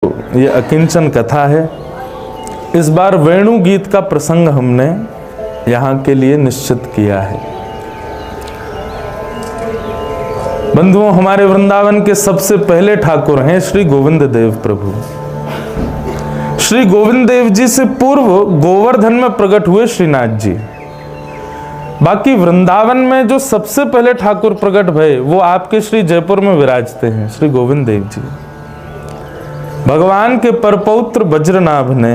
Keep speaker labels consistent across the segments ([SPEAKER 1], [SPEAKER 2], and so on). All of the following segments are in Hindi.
[SPEAKER 1] ये अकिंचन कथा है। इस बार वेणु गीत का प्रसंग हमने यहाँ के लिए निश्चित किया है। बंधुओं, हमारे वृंदावन के सबसे पहले ठाकुर हैं श्री गोविंद देव प्रभु। श्री गोविंद देव जी से पूर्व गोवर्धन में प्रकट हुए श्रीनाथ जी। बाकी वृंदावन में जो सबसे पहले ठाकुर प्रकट भये वो आपके श्री जयपुर में विराजते हैं श्री गोविंद देव जी। भगवान के परपौत्र वज्रनाभ ने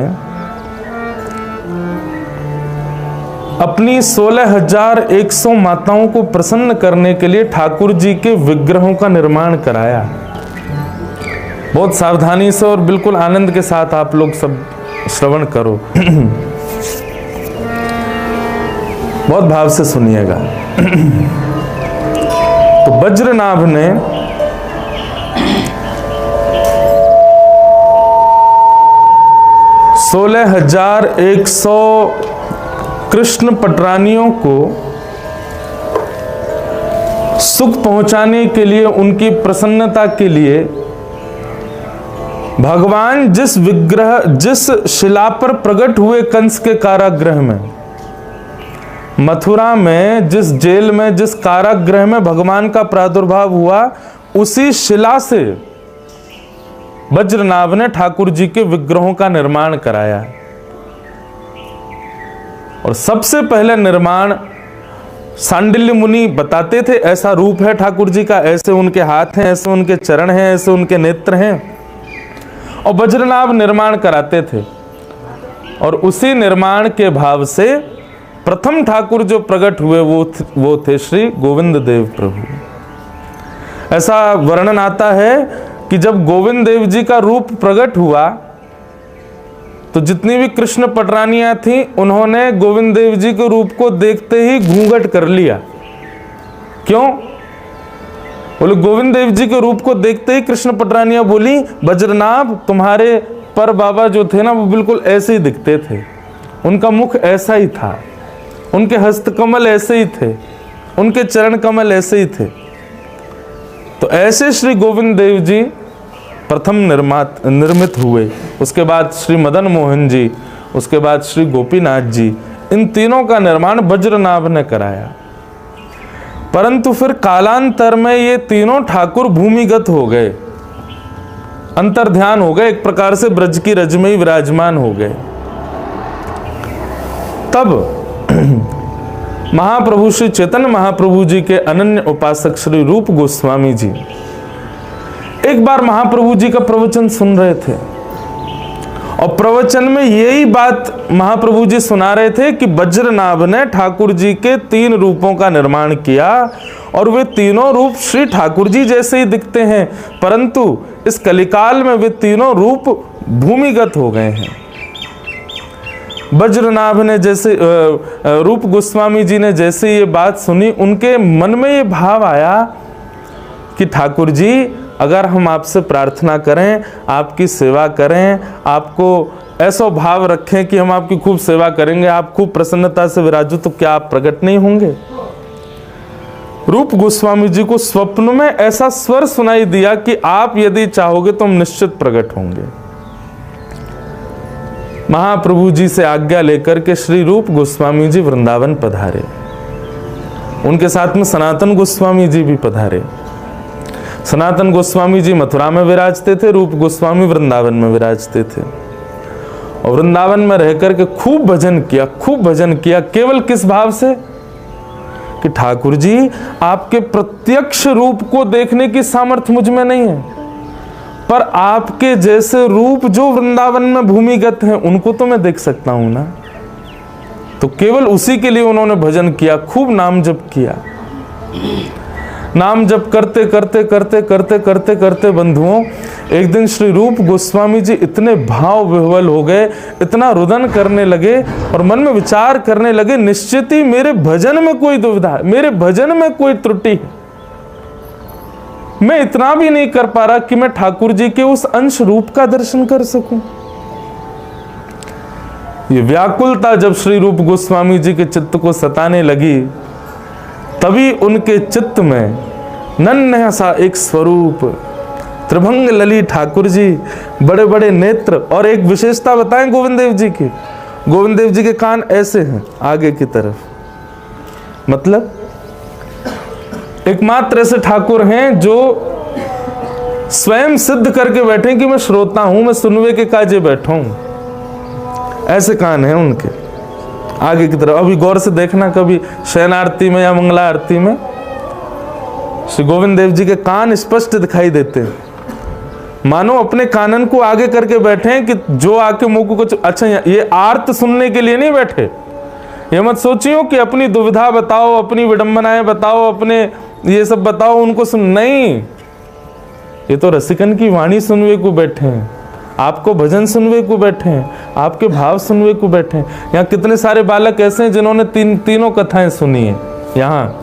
[SPEAKER 1] अपनी 16,100 माताओं को प्रसन्न करने के लिए ठाकुर जी के विग्रहों का निर्माण कराया। बहुत सावधानी से और बिल्कुल आनंद के साथ आप लोग सब श्रवण करो। बहुत भाव से सुनिएगा। तो वज्रनाभ ने 16,100 कृष्ण पटरानियों को सुख पहुंचाने के लिए, उनकी प्रसन्नता के लिए भगवान जिस शिला पर प्रकट हुए कंस के कारागृह में, मथुरा में जिस जेल में, जिस कारागृह में भगवान का प्रादुर्भाव हुआ, उसी शिला से वज्रनाभ ने ठाकुर जी के विग्रहों का निर्माण कराया। और सबसे पहले निर्माण सांडिल्य मुनि बताते थे, ऐसा रूप है ठाकुर जी का, ऐसे उनके हाथ हैं, ऐसे उनके चरण हैं, ऐसे उनके नेत्र हैं, और वज्रनाभ निर्माण कराते थे। और उसी निर्माण के भाव से प्रथम ठाकुर जो प्रकट हुए वो थे श्री गोविंद देव प्रभु। ऐसा वर्णन आता है कि जब गोविंद देव जी का रूप प्रकट हुआ तो जितनी भी कृष्ण पटरानियां थीं, उन्होंने गोविंद देव जी के रूप को देखते ही घूंघट कर लिया। क्यों? बोले गोविंद देव जी के रूप को देखते ही कृष्ण पटरानियां बोली, वज्रनाभ तुम्हारे पर बाबा जो थे ना, वो बिल्कुल ऐसे ही दिखते थे, उनका मुख ऐसा ही था, उनके हस्त कमल ऐसे ही थे, उनके चरण कमल ऐसे ही थे। तो ऐसे श्री गोविंद देव जी प्रथम निर्मित हुए। उसके बाद श्री मदन मोहन जी, उसके बाद श्री गोपीनाथ जी, इन तीनों का निर्माण वज्रनाभ ने कराया। परंतु फिर कालांतर में ये तीनों ठाकुर भूमिगत हो गए, अंतर्ध्यान हो गए, एक प्रकार से ब्रज की रज में ही विराजमान हो गए। तब महाप्रभु श्री चैतन्य महाप्रभु जी के अनन्य उपासक श्री रूप गोस्वामी जी एक बार महाप्रभु जी का प्रवचन सुन रहे थे, और प्रवचन में यही बात महाप्रभु जी सुना रहे थे कि वज्रनाभ ने ठाकुर जी के 3 रूपों का निर्माण किया, और वे तीनों रूप श्री ठाकुर जी जैसे ही दिखते हैं, परंतु इस कलिकाल में वे तीनों रूप भूमिगत हो गए हैं। वज्रनाभ ने जैसे रूप गोस्वामी जी ने जैसे ये बात सुनी, उनके मन में ये भाव आया कि ठाकुर जी, अगर हम आपसे प्रार्थना करें, आपकी सेवा करें, आपको ऐसा भाव रखें कि हम आपकी खूब सेवा करेंगे, आप खूब प्रसन्नता से विराजो, तो क्या आप प्रकट नहीं होंगे? रूप गोस्वामी जी को स्वप्न में ऐसा स्वर सुनाई दिया कि आप यदि चाहोगे तो हम निश्चित प्रकट होंगे। महाप्रभु जी से आज्ञा लेकर के श्री रूप गोस्वामी जी वृंदावन पधारे। उनके साथ में सनातन गोस्वामी जी भी पधारे। सनातन गोस्वामी जी मथुरा में विराजते थे, रूप गोस्वामी वृंदावन में विराजते थे। और वृंदावन में रहकर के खूब भजन किया, खूब भजन किया। केवल किस भाव से कि ठाकुर जी, आपके प्रत्यक्ष रूप को देखने की सामर्थ्य मुझ में नहीं है, पर आपके जैसे रूप जो वृंदावन में भूमिगत हैं, उनको तो मैं देख सकता हूं ना। तो केवल उसी के लिए उन्होंने भजन किया, खूब नाम जप किया। नाम जप करते करते करते करते करते करते बंधुओं, एक दिन श्री रूप गोस्वामी जी इतने भाव विह्वल हो गए, इतना रुदन करने लगे और मन में विचार करने लगे, निश्चित ही मेरे भजन में कोई दुविधा है, मेरे भजन में कोई त्रुटि है। मैं इतना भी नहीं कर पा रहा कि मैं ठाकुर जी के उस अंश रूप का दर्शन कर सकूं। ये व्याकुलता जब श्री रूप गोस्वामी जी के चित्त को सताने लगी, तभी उनके चित्त में नन्हा सा एक स्वरूप त्रिभंग लली ठाकुर जी, बड़े बड़े नेत्र। और एक विशेषता बताएं गोविंद देव जी की, गोविंद देव जी के कान ऐसे हैं आगे की तरफ, मतलब एकमात्र ऐसे ठाकुर हैं जो स्वयं सिद्ध करके बैठे कि मैं श्रोता हूं, मैं सुनवे के काजे बैठा हूं। ऐसे कान हैं उनके आगे की तरफ। अभी गौर से देखना कभी शयन आरती में या मंगला आरती में श्री गोविंद देव जी के कान स्पष्ट दिखाई देते हैं, मानो अपने कानन को आगे करके बैठे हैं कि जो आके मुंह को कुछ। अच्छा, ये आर्त सुनने के लिए नहीं बैठे, ये मत सोचियो कि अपनी दुविधा बताओ, अपनी विडंबनाएं बताओ, अपने ये सब बताओ उनको सुन, नहीं, ये तो रसिकन की वाणी सुनवे को बैठे हैं, आपको भजन सुनवे को बैठे हैं, आपके भाव सुनवे को बैठे हैं। यहाँ कितने सारे बालक ऐसे हैं जिन्होंने तीनों कथाएं सुनी है। यहाँ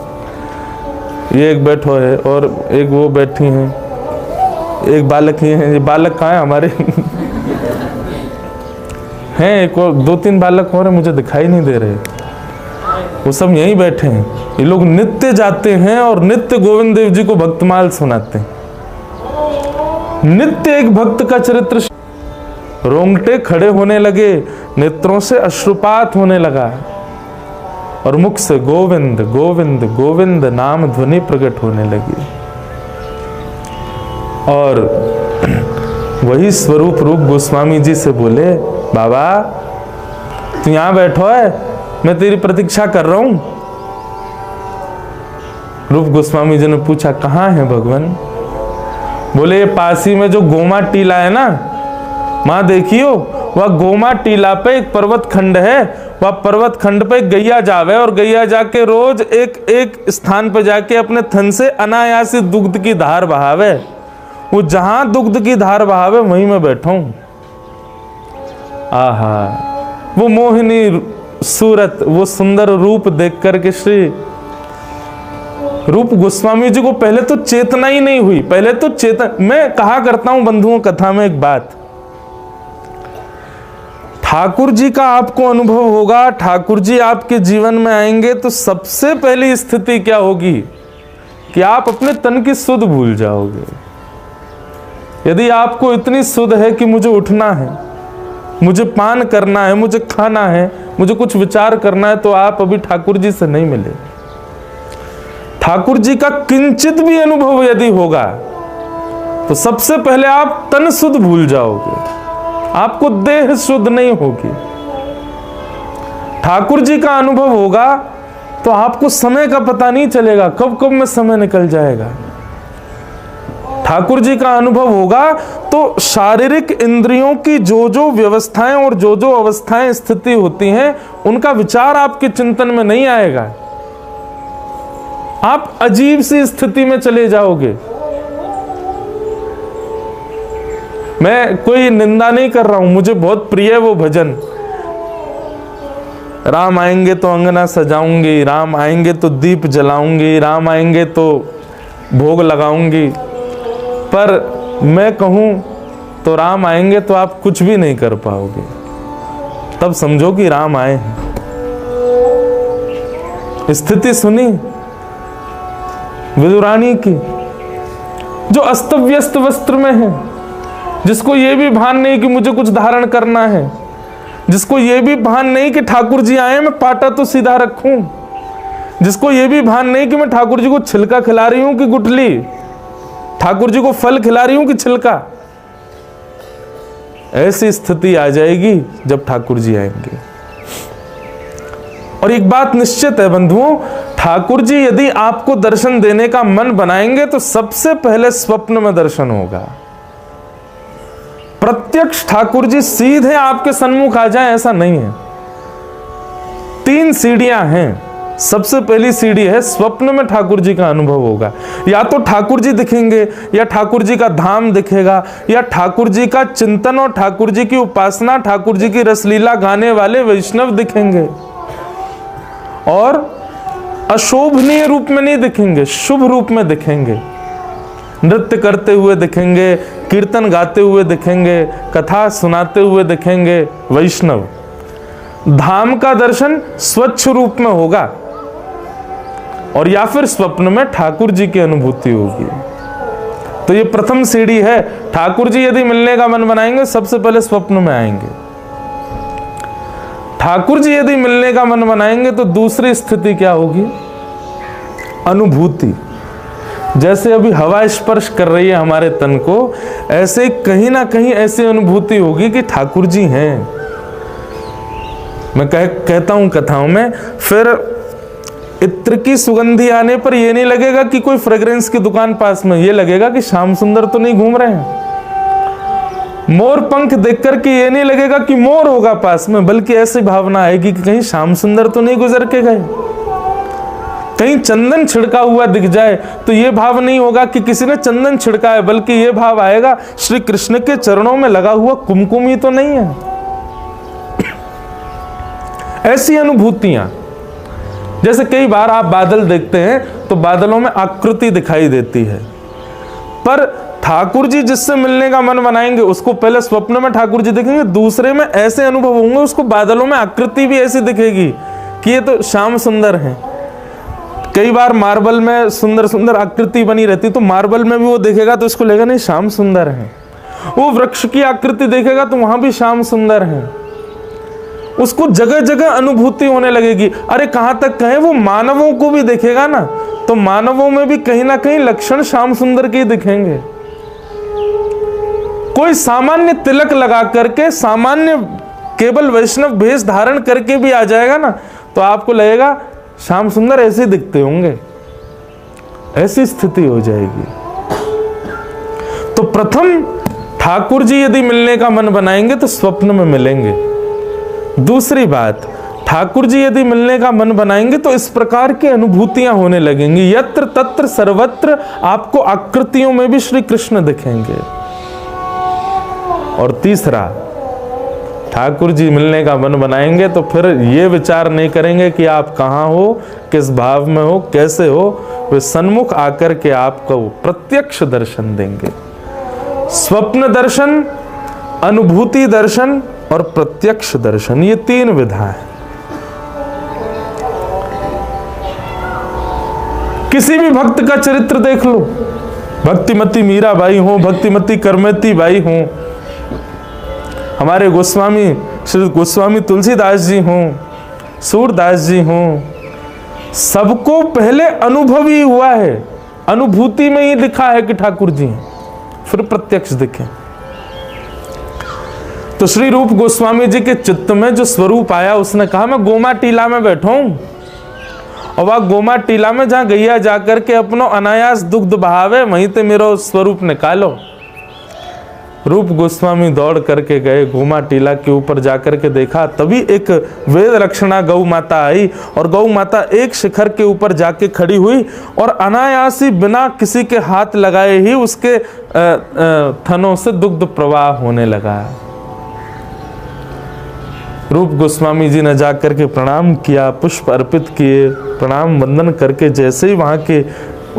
[SPEAKER 1] ये एक बैठो है और एक वो बैठी हैं, एक बालक ये है, ये बालक कहाँ है हमारे हैं एक और 2-3 बालक और मुझे दिखाई नहीं दे रहे, वो सब यहीं बैठे हैं। ये लोग नित्य जाते हैं और नित्य गोविंद देव जी को भक्तमाल सुनाते हैं। नित्य एक भक्त का चरित्र, रोंगटे खड़े होने लगे, नेत्रों से अश्रुपात होने लगा और मुख से गोविंद गोविंद गोविंद नाम ध्वनि प्रकट होने लगी। और वही स्वरूप रूप गोस्वामी जी से बोले, बाबा तू यहां बैठो है, मैं तेरी प्रतीक्षा कर रहा हूं। रूप गोस्वामी जी ने पूछा, कहां है भगवान? बोले पासी में जो गोमा टीला है ना, मां देखियो, वह गोमा टीला पे एक पर्वत खंड है, वह पर्वत खंड पे गैया जावे और गैया जाके रोज एक एक स्थान पे जाके अपने थन से अनायासी दुग्ध की धार बहावे। वो जहां दुग्ध की धार बहावे वहीं मैं बैठा हूं। आहा, वो मोहिनी सूरत, वो सुंदर रूप देख करके श्री रूप गोस्वामी जी को पहले तो चेतना ही नहीं हुई। पहले तो मैं कहा करता हूं बंधुओं कथा में एक बात, ठाकुर जी का आपको अनुभव होगा, ठाकुर जी आपके जीवन में आएंगे तो सबसे पहली स्थिति क्या होगी कि आप अपने तन की सुध भूल जाओगे। यदि आपको इतनी सुध है कि मुझे उठना है, मुझे पान करना है, मुझे खाना है, मुझे कुछ विचार करना है, तो आप अभी ठाकुर जी से नहीं मिले। ठाकुर जी का किंचित भी अनुभव यदि होगा तो सबसे पहले आप तन शुद्ध भूल जाओगे, आपको देह शुद्ध नहीं होगी। ठाकुर जी का अनुभव होगा तो आपको समय का पता नहीं चलेगा, कब कब में समय निकल जाएगा। ठाकुर जी का अनुभव होगा तो शारीरिक इंद्रियों की जो जो व्यवस्थाएं और जो जो अवस्थाएं स्थिति होती हैं, उनका विचार आपके चिंतन में नहीं आएगा। आप अजीब सी स्थिति में चले जाओगे। मैं कोई निंदा नहीं कर रहा हूं, मुझे बहुत प्रिय है वो भजन, राम आएंगे तो अंगना सजाऊंगी, राम आएंगे तो दीप जलाऊंगी, राम आएंगे तो भोग लगाऊंगी। पर मैं कहूं तो राम आएंगे तो आप कुछ भी नहीं कर पाओगे, तब समझो कि राम आए हैं। स्थिति सुनी विदुरानी की, जो अस्त व्यस्त वस्त्र में है, जिसको ये भी भान नहीं कि मुझे कुछ धारण करना है, जिसको ये भी भान नहीं कि ठाकुर जी आए मैं पाटा तो सीधा रखूं, जिसको ये भी भान नहीं कि मैं ठाकुर जी को छिलका खिला रही हूं कि गुठली, ठाकुर जी को फल खिला रही हूं कि छिलका। ऐसी स्थिति आ जाएगी जब ठाकुर जी आएंगे। और एक बात निश्चित है बंधुओं, ठाकुर जी यदि आपको दर्शन देने का मन बनाएंगे तो सबसे पहले स्वप्न में दर्शन होगा। प्रत्यक्ष ठाकुर जी सीधे आपके सन्मुख आ जाए ऐसा नहीं है। 3 सीढ़ियां हैं। सबसे पहली सीढ़ी है स्वप्न में ठाकुर जी का अनुभव होगा। या तो ठाकुर जी दिखेंगे, या ठाकुर जी का धाम दिखेगा, या ठाकुर जी का चिंतन और ठाकुर जी की उपासना, ठाकुर जी की रसलीला गाने वाले वैष्णव दिखेंगे। और अशोभनीय रूप में नहीं दिखेंगे, शुभ रूप में दिखेंगे। नृत्य करते हुए दिखेंगे, कीर्तन गाते हुए दिखेंगे, कथा सुनाते हुए दिखेंगे वैष्णव। धाम का दर्शन स्वच्छ रूप में होगा, और या फिर स्वप्न में ठाकुर जी की अनुभूति होगी। तो तो ये प्रथम सीढ़ी है। ठाकुर जी यदि मिलने का मन बनाएंगे सबसे पहले स्वप्न में आएंगे। ठाकुर जी यदि मिलने का मन बनाएंगे तो दूसरी स्थिति क्या होगी? अनुभूति। जैसे अभी हवा स्पर्श कर रही है हमारे तन को, ऐसे कहीं ना कहीं ऐसी अनुभूति होगी कि ठाकुर जी हैं। मैं कहता हूं कथाओं में, फिर इत्र की सुगंधी आने पर यह नहीं लगेगा कि कोई फ्रेग्रेंस की दुकान पास में, यह लगेगा कि श्याम सुंदर तो नहीं घूम रहे हैं। मोर पंख देख करके ये नहीं लगेगा कि मोर होगा पास में, बल्कि ऐसी भावना आएगी कि कहीं श्याम सुंदर तो नहीं गुजर के गए। कहीं चंदन छिड़का हुआ दिख जाए तो ये भाव नहीं होगा कि किसी ने चंदन छिड़का है, बल्कि ये भाव आएगा श्री कृष्ण के चरणों में लगा हुआ कुमकुम ही तो नहीं है। ऐसी अनुभूतियां, जैसे कई बार आप बादल देखते हैं तो बादलों में आकृति दिखाई देती है, पर ठाकुर जी जिससे मिलने का मन बनाएंगे उसको पहले स्वप्न में ठाकुर जी दिखेंगे, दूसरे में ऐसे अनुभव होंगे उसको बादलों में आकृति भी ऐसी दिखेगी कि ये तो श्याम सुंदर हैं। कई बार मार्बल में सुंदर सुंदर आकृति बनी रहती, तो मार्बल में भी वो देखेगा तो इसको लगेगा नहीं श्याम सुंदर हैं। वो वृक्ष की आकृति देखेगा तो वहां भी श्याम सुंदर हैं। उसको जगह जगह अनुभूति होने लगेगी। अरे कहां तक कहें, वो मानवों को भी देखेगा ना तो मानवों में भी कहीं ना कहीं लक्षण श्याम सुंदर के दिखेंगे। कोई सामान्य तिलक लगा करके, सामान्य केवल वैष्णव भेष धारण करके भी आ जाएगा ना तो आपको लगेगा श्याम सुंदर ऐसे दिखते होंगे, ऐसी स्थिति हो जाएगी। तो प्रथम ठाकुर जी यदि मिलने का मन बनाएंगे तो स्वप्न में मिलेंगे। दूसरी बात, ठाकुर जी यदि मिलने का मन बनाएंगे तो इस प्रकार की अनुभूतियां होने लगेंगी। यत्र तत्र सर्वत्र आपको आकृतियों में भी श्री कृष्ण दिखेंगे। और तीसरा, ठाकुर जी मिलने का मन बनाएंगे तो फिर ये विचार नहीं करेंगे कि आप कहाँ हो, किस भाव में हो, कैसे हो। वे सन्मुख आकर के आपको प्रत्यक्ष दर्शन देंगे। स्वप्न दर्शन, अनुभूति दर्शन और प्रत्यक्ष दर्शन, ये तीन विधा है। किसी भी भक्त का चरित्र देख लो, भक्तिमती मीराबाई हो, भक्तिमती करमती बाई हो, हमारे गोस्वामी श्री गोस्वामी तुलसीदास जी हों, सूरदास जी हों, सबको पहले अनुभव ही हुआ है, अनुभूति में ही दिखा है कि ठाकुर जी हैं, फिर प्रत्यक्ष दिखे। तो श्री रूप गोस्वामी जी के चित्त में जो स्वरूप आया, उसने कहा मैं गोमा टीला में बैठा हूं, और वह गोमा टीला में जहां गैया जाकर के अपनो अनायास दुग्ध बहावे, वहीं ते मेरो स्वरूप निकालो। रूप गोस्वामी दौड़ करके गए, गोमा टीला के ऊपर जाकर के देखा, तभी एक वेद लक्षणा गौ माता आई, और गौ माता एक शिखर के ऊपर जाके खड़ी हुई और अनायास ही बिना किसी के हाथ लगाए ही उसके थनों से दुग्ध प्रवाह होने लगा। रूप गोस्वामी जी ने जाकर के प्रणाम किया, पुष्प अर्पित किए, प्रणाम वंदन करके जैसे ही वहां के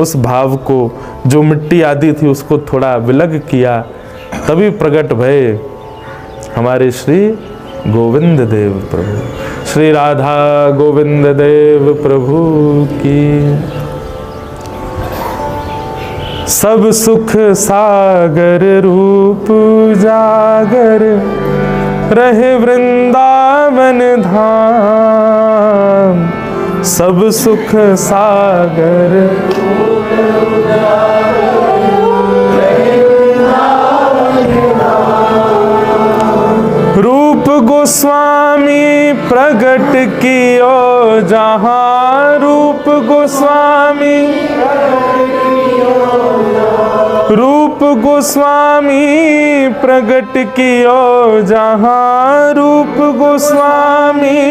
[SPEAKER 1] उस भाव को, जो मिट्टी आदि थी उसको थोड़ा विलग किया, तभी प्रकट भये हमारे श्री गोविंद देव प्रभु। श्री राधा गोविंद देव प्रभु की। सब सुख सागर रूप जागर, रहे वृंदावन धाम। सब सुख सागर रूप गोस्वामी प्रगट कियो जहां, रूप गोस्वामी, रूप गोस्वामी प्रगट कियो जहां, रूप गोस्वामी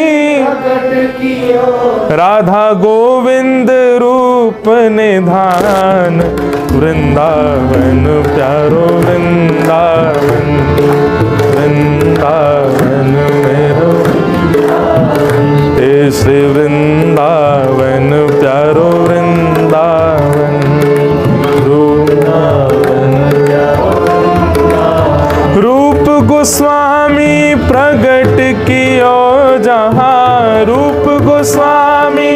[SPEAKER 1] राधा गोविंद रूप निधान। वृंदावन प्यारो वृंदावन, वृंदावन मेरो हे श्री वृंदावन प्यारो वृंदावन, रूप गोस्वामी प्रगट कियो जहां, रूप गोस्वामी,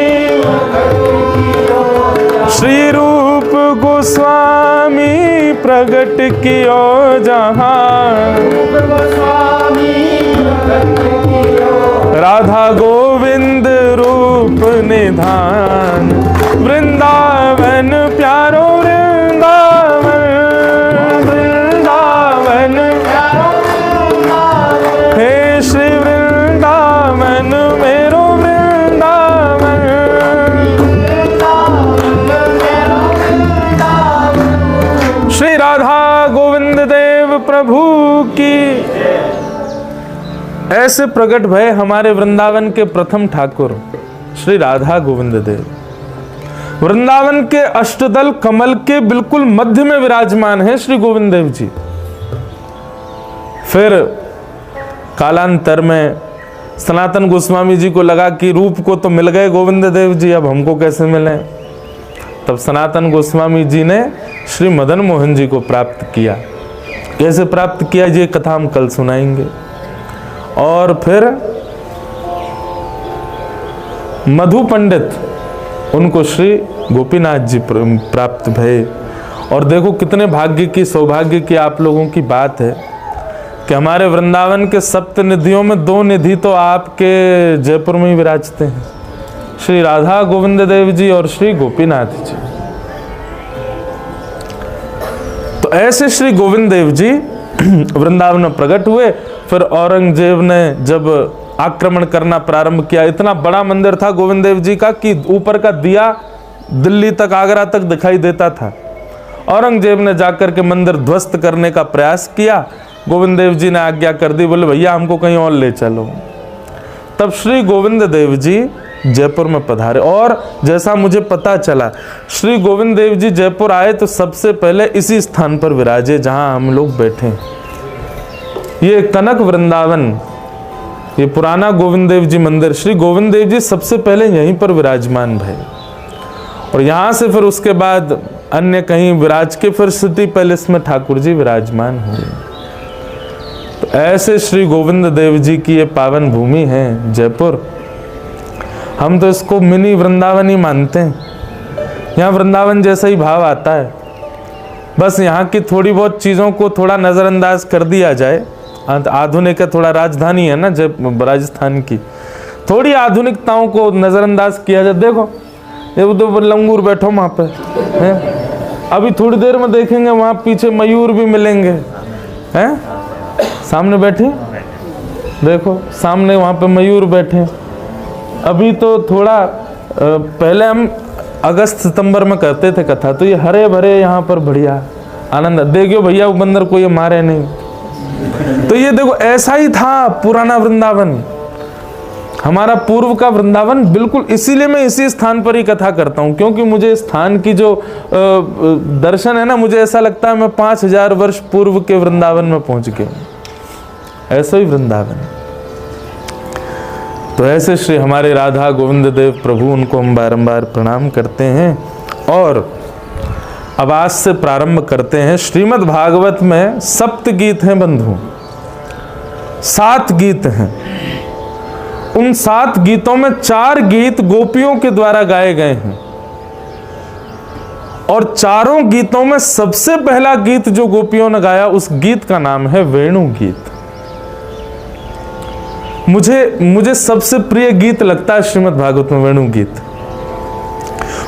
[SPEAKER 1] श्री रूप गोस्वामी प्रगट कियो जहां, राधा गोविंद रूप निधान। वृंदावन प्यारो वृंदावन, वृंदावन हे श्री वृंदावन मेरो वृंदावन। श्री राधा गोविंद देव प्रभु की। ऐसे प्रकट भय हमारे वृंदावन के प्रथम ठाकुर श्री राधा गोविंद देव। वृंदावन के अष्टदल कमल के बिल्कुल मध्य में विराजमान है श्री गोविंद देव जी। फिर कालांतर में सनातन गोस्वामी जी को लगा कि रूप को तो मिल गए गोविंद देव जी, अब हमको कैसे मिले। तब सनातन गोस्वामी जी ने श्री मदन मोहन जी को प्राप्त किया। कैसे प्राप्त किया ये कथा हम कल सुनाएंगे। और फिर मधु पंडित, उनको श्री गोपीनाथ जी प्राप्त भये। और देखो कितने भाग्य की, सौभाग्य की आप लोगों की बात है कि हमारे वृंदावन के सप्त निधियों में 2 निधि तो आपके जयपुर में ही विराजते हैं, श्री राधा गोविंद देव जी और श्री गोपीनाथ जी। तो ऐसे श्री गोविंद देव जी वृंदावन में प्रकट हुए। फिर औरंगजेब ने जब आक्रमण करना प्रारंभ किया, इतना बड़ा मंदिर था गोविंद देव जी का कि ऊपर का दिया दिल्ली तक, आगरा तक दिखाई देता था। औरंगजेब ने जाकर के मंदिर ध्वस्त करने का प्रयास किया। गोविंद देव जी ने आज्ञा कर दी, बोले भैया हमको कहीं और ले चलो। तब श्री गोविंद देव जी जयपुर में पधारे। और जैसा मुझे पता चला, श्री गोविंद देव जी जयपुर आए तो सबसे पहले इसी स्थान पर विराजे जहां हम लोग बैठे। ये कनक वृंदावन, ये पुराना गोविंद देव जी मंदिर, श्री गोविंद देव जी सबसे पहले यहीं पर विराजमान भये। और यहाँ से फिर उसके बाद अन्य कहीं विराज के फिर सिटी पैलेस में ठाकुर जी विराजमान हुए। तो ऐसे श्री गोविंद देव जी की ये पावन भूमि है जयपुर। हम तो इसको मिनी वृंदावन ही मानते हैं। यहाँ वृंदावन जैसा ही भाव आता है। बस यहाँ की थोड़ी बहुत चीज़ों को थोड़ा नज़रअंदाज कर दिया जाए। आधुनिक है, थोड़ा राजधानी है ना जब राजस्थान की, थोड़ी आधुनिकताओं को नज़रअंदाज किया जाए। देखो ये तो लंगूर बैठो वहाँ पे है, अभी थोड़ी देर में देखेंगे वहाँ पीछे मयूर भी मिलेंगे हैं, सामने बैठे देखो, सामने वहाँ पे मयूर बैठे। अभी तो थोड़ा पहले हम अगस्त सितंबर में करते थे कथा, तो ये हरे भरे यहाँ पर बढ़िया आनंद। देखियो भैया वो बंदर को ये मारे नहीं। तो ये देखो ऐसा ही था पुराना वृंदावन, हमारा पूर्व का वृंदावन बिल्कुल। इसीलिए मैं इसी स्थान पर ही कथा करता हूँ, क्योंकि मुझे स्थान की जो दर्शन है ना, मुझे ऐसा लगता है मैं 5000 वर्ष पूर्व के वृंदावन में पहुंच गया। ऐसा ही वृंदावन। तो ऐसे श्री हमारे राधा गोविंद देव प्रभु, उनको हम बारंबार प्रणाम करते हैं। और अब आज से प्रारंभ करते हैं। श्रीमद् भागवत में 7 गीत हैं बंधु, 7 गीत हैं। उन 7 गीतों में 4 गीत गोपियों के द्वारा गाए गए हैं। और चारों गीतों में सबसे पहला गीत जो गोपियों ने गाया, उस गीत का नाम है वेणु गीत। मुझे सबसे प्रिय गीत लगता है श्रीमद् भागवत में वेणु गीत।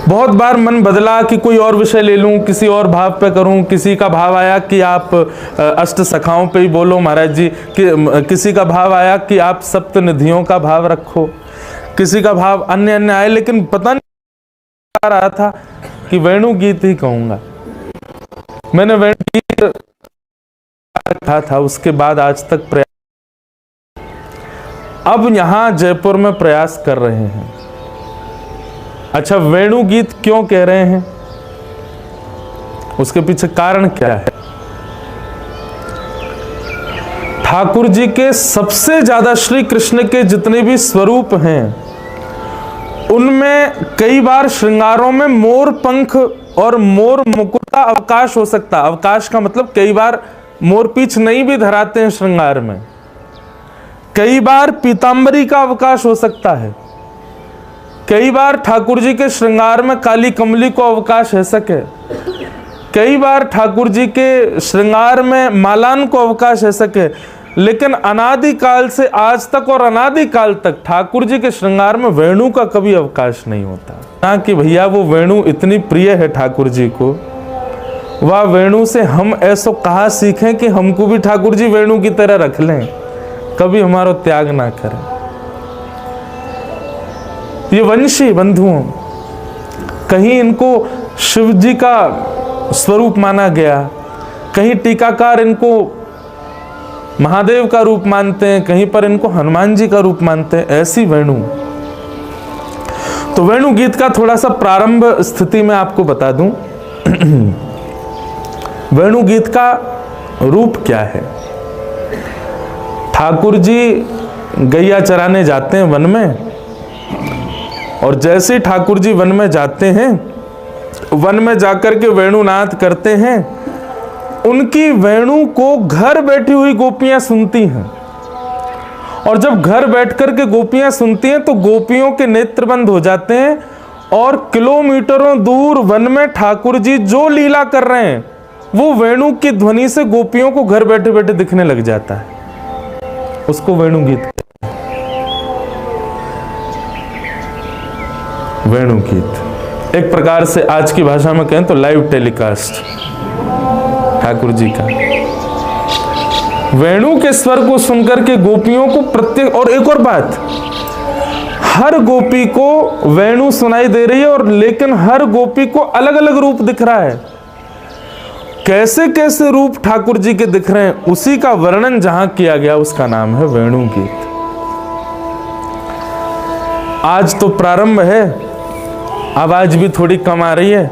[SPEAKER 1] बहुत बार मन बदला कि कोई और विषय ले लूं, किसी और भाव पे करूं। किसी का भाव आया कि आप अष्ट सखाओं पे ही बोलो महाराज जी, किसी का भाव आया कि आप सप्त निधियों का भाव रखो, किसी का भाव अन्य अन्य आए, लेकिन पता नहीं आ रहा था कि वेणु गीत ही कहूंगा। मैंने वेणु गीत रखा था, उसके बाद आज तक प्रयास, अब यहां जयपुर में प्रयास कर रहे हैं। अच्छा, वेणु गीत क्यों कह रहे हैं, उसके पीछे कारण क्या है? ठाकुर जी के सबसे ज्यादा श्री कृष्ण के जितने भी स्वरूप हैं, उनमें कई बार श्रृंगारों में मोर पंख और मोर मुकुट का अवकाश हो सकता। अवकाश का मतलब कई बार मोर पीछ नहीं भी धराते हैं श्रृंगार में, कई बार पीतांबरी का अवकाश हो सकता है, कई बार ठाकुर जी के श्रृंगार में काली कमली को अवकाश है सके। कई बार ठाकुर जी के श्रृंगार में मालान को अवकाश है सके, लेकिन अनादिकाल से आज तक और अनादिकाल तक ठाकुर जी के श्रृंगार में वेणु का कभी अवकाश नहीं होता। ना कि भैया वो वेणु इतनी प्रिय है ठाकुर जी को, वह वेणु से हम ऐसो कहा सीखें कि हमको भी ठाकुर जी वेणु की तरह रख लें, कभी हमारा त्याग ना करें। ये वंशी बंधुओं, कहीं इनको शिव जी का स्वरूप माना गया, कहीं टीकाकार इनको महादेव का रूप मानते हैं, कहीं पर इनको हनुमान जी का रूप मानते हैं। ऐसी वेणु। तो वेणु गीत का थोड़ा सा प्रारंभ स्थिति में आपको बता दूं। वेणु गीत का रूप क्या है? ठाकुर जी गैया चराने जाते हैं वन में, और जैसे ही ठाकुर जी वन में जाते हैं, वन में जाकर के वेणुनाद करते हैं, उनकी वेणु को घर बैठी हुई गोपियां सुनती हैं। और जब घर बैठकर के गोपियां सुनती हैं तो गोपियों के नेत्र बंद हो जाते हैं, और किलोमीटरों दूर वन में ठाकुर जी जो लीला कर रहे हैं वो वेणु की ध्वनि से गोपियों को घर बैठे बैठे दिखने लग जाता है। उसको वेणु गीत, वेणु गीत एक प्रकार से आज की भाषा में कहें तो लाइव टेलीकास्ट ठाकुर जी का। वेणु के स्वर को सुनकर के गोपियों को प्रत्येक, और एक और बात, हर गोपी को वेणु सुनाई दे रही है, और लेकिन हर गोपी को अलग अलग रूप दिख रहा है। कैसे कैसे रूप ठाकुर जी के दिख रहे हैं, उसी का वर्णन जहां किया गया उसका नाम है वेणु गीत। आज तो प्रारंभ है, आवाज भी थोड़ी कम आ रही है,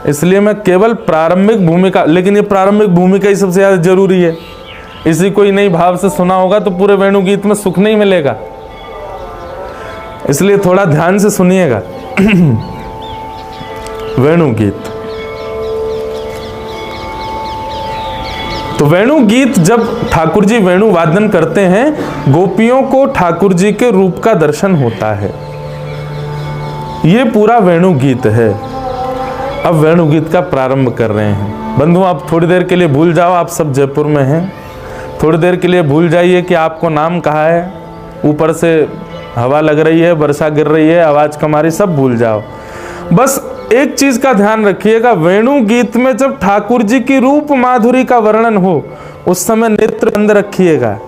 [SPEAKER 1] इसलिए मैं केवल प्रारंभिक भूमिका, लेकिन ये प्रारंभिक भूमिका ही सबसे ज्यादा जरूरी है। इसी को ही नई भाव से सुना होगा तो पूरे वेणु गीत में सुख नहीं मिलेगा, इसलिए थोड़ा ध्यान से सुनिएगा। वेणु गीत। तो वेणु गीत जब ठाकुर जी वेणु वादन करते हैं, गोपियों को ठाकुर जी के रूप का दर्शन होता है। ये पूरा वेणु गीत है। अब वेणु गीत का प्रारंभ कर रहे हैं। बंधु, आप थोड़ी देर के लिए भूल जाओ, आप सब जयपुर में हैं, थोड़ी देर के लिए भूल जाइए कि आपको नाम कहा है, ऊपर से हवा लग रही है, वर्षा गिर रही है, आवाज कम आ रही, सब भूल जाओ। बस एक चीज का ध्यान रखिएगा, वेणु गीत में जब ठाकुर जी की रूप माधुरी का वर्णन हो, उस समय नेत्र बंद रखिएगा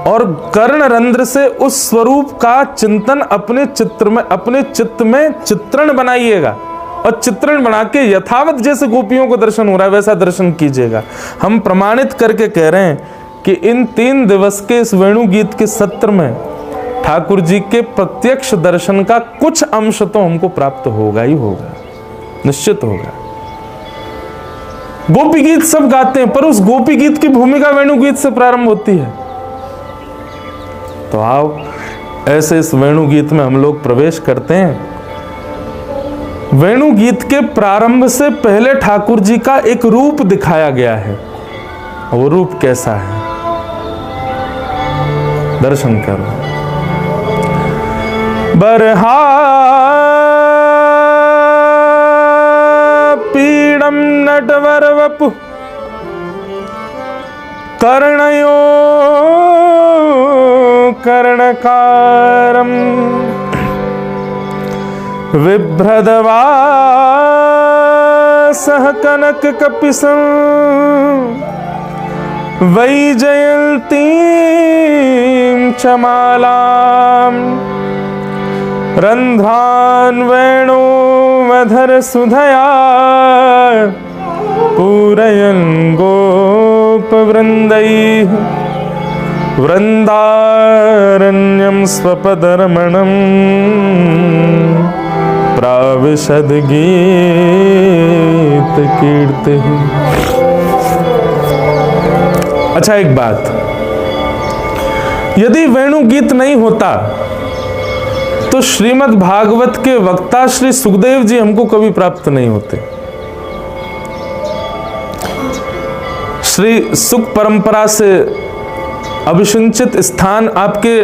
[SPEAKER 1] और कर्ण रंध्र से उस स्वरूप का चिंतन अपने चित्त में चित्रण बनाइएगा, और चित्रण बना के यथावत जैसे गोपियों को दर्शन हो रहा है वैसा दर्शन कीजिएगा। हम प्रमाणित करके कह रहे हैं कि इन 3 दिवस के इस वेणु गीत के सत्र में ठाकुर जी के प्रत्यक्ष दर्शन का कुछ अंश तो हमको प्राप्त होगा ही होगा, निश्चित होगा। गोपी गीत सब गाते हैं, पर उस गोपी गीत की भूमिका वेणु गीत से प्रारंभ होती है। तो आओ ऐसे इस वेणु गीत में हम लोग प्रवेश करते हैं। वेणु गीत के प्रारंभ से पहले ठाकुर जी का एक रूप दिखाया गया है। वो रूप कैसा है, दर्शन करो। बरहा पीडम नटवर वपु कर्णयो कर्णकारम बिभ्रदवासः कनक कपिसं वैजयन्तीं च मालां रन्ध्रान् वेणुमधर सुधया पूरयन् गोपवृन्दैः वृन्दारण्यं स्वपदरमणम् प्राविशद गीत कीर्ति। अच्छा, एक बात, यदि वेणु गीत नहीं होता तो श्रीमद् भागवत के वक्ता श्री सुखदेव जी हमको कभी प्राप्त नहीं होते। श्री सुख परंपरा से अभिसिंचित स्थान आपके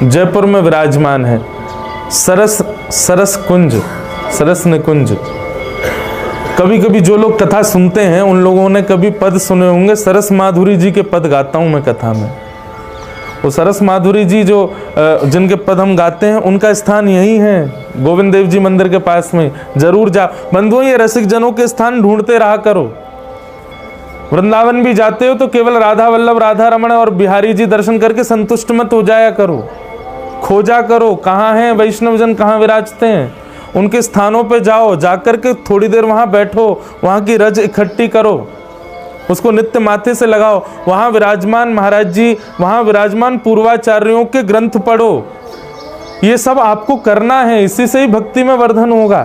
[SPEAKER 1] जयपुर में विराजमान है, सरस निकुंज। कभी कभी जो लोग कथा सुनते हैं उन लोगों ने कभी पद सुने होंगे, सरस माधुरी जी के पद गाता हूं मैं कथा में। वो सरस माधुरी जी जो जिनके पद हम गाते हैं उनका स्थान यही है, गोविंद देव जी मंदिर के पास में। जरूर जा बंधुओं, ये रसिक जनों के स्थान ढूंढते रहा करो। वृंदावन भी जाते हो तो केवल राधा वल्लभ, राधा रमण और बिहारी जी दर्शन करके संतुष्ट मत हो जाया करो, खोजा करो कहाँ हैं वैष्णव जन, कहाँ विराजते हैं। उनके स्थानों पे जाओ, जाकर के थोड़ी देर वहां बैठो, वहां की रज इकट्ठी करो, उसको नित्य माथे से लगाओ। वहां विराजमान महाराज जी, वहां विराजमान पूर्वाचार्यों के ग्रंथ पढ़ो। ये सब आपको करना है, इसी से ही भक्ति में वर्धन होगा।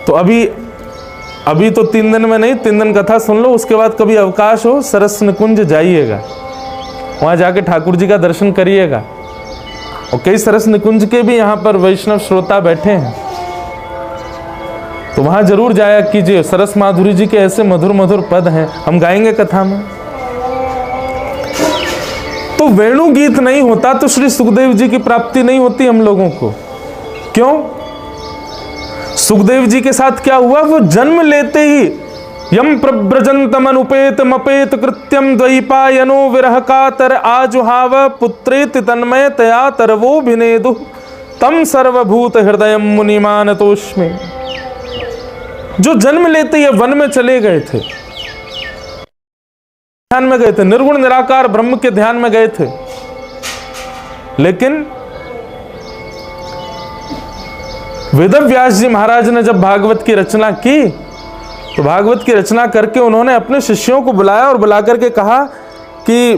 [SPEAKER 1] तो अभी तो 3 दिन में नहीं, 3 दिन कथा सुन लो, उसके बाद कभी अवकाश हो सरस निकुंज जाइएगा, वहां जाके ठाकुर जी का दर्शन करिएगा। और कई सरस निकुंज के भी यहाँ पर वैष्णव श्रोता बैठे हैं, तो वहां जरूर जाया कीजिए। सरस माधुरी जी के ऐसे मधुर मधुर पद हैं, हम गाएंगे कथा में। तो वेणु गीत नहीं होता तो श्री सुखदेव जी की प्राप्ति नहीं होती हम लोगों को। क्यों? सुखदेव जी के साथ क्या हुआ? वो जन्म लेते ही यम प्रव्रजंतम अनुपेत मपेत कृत्यम द्वैपायनो विरह कातर आजुहाव पुत्रेति तन्मय तया तरवो भिनेदु तम सर्वभूत हृदय मुनिमान तोष्मे। जो जन्म लेते ही वन में चले गए थे, ध्यान में गए थे, निर्गुण निराकार ब्रह्म के ध्यान में गए थे। लेकिन वेदव्यास जी महाराज ने जब भागवत की रचना की तो भागवत की रचना करके उन्होंने अपने शिष्यों को बुलाया और बुला करके कहा कि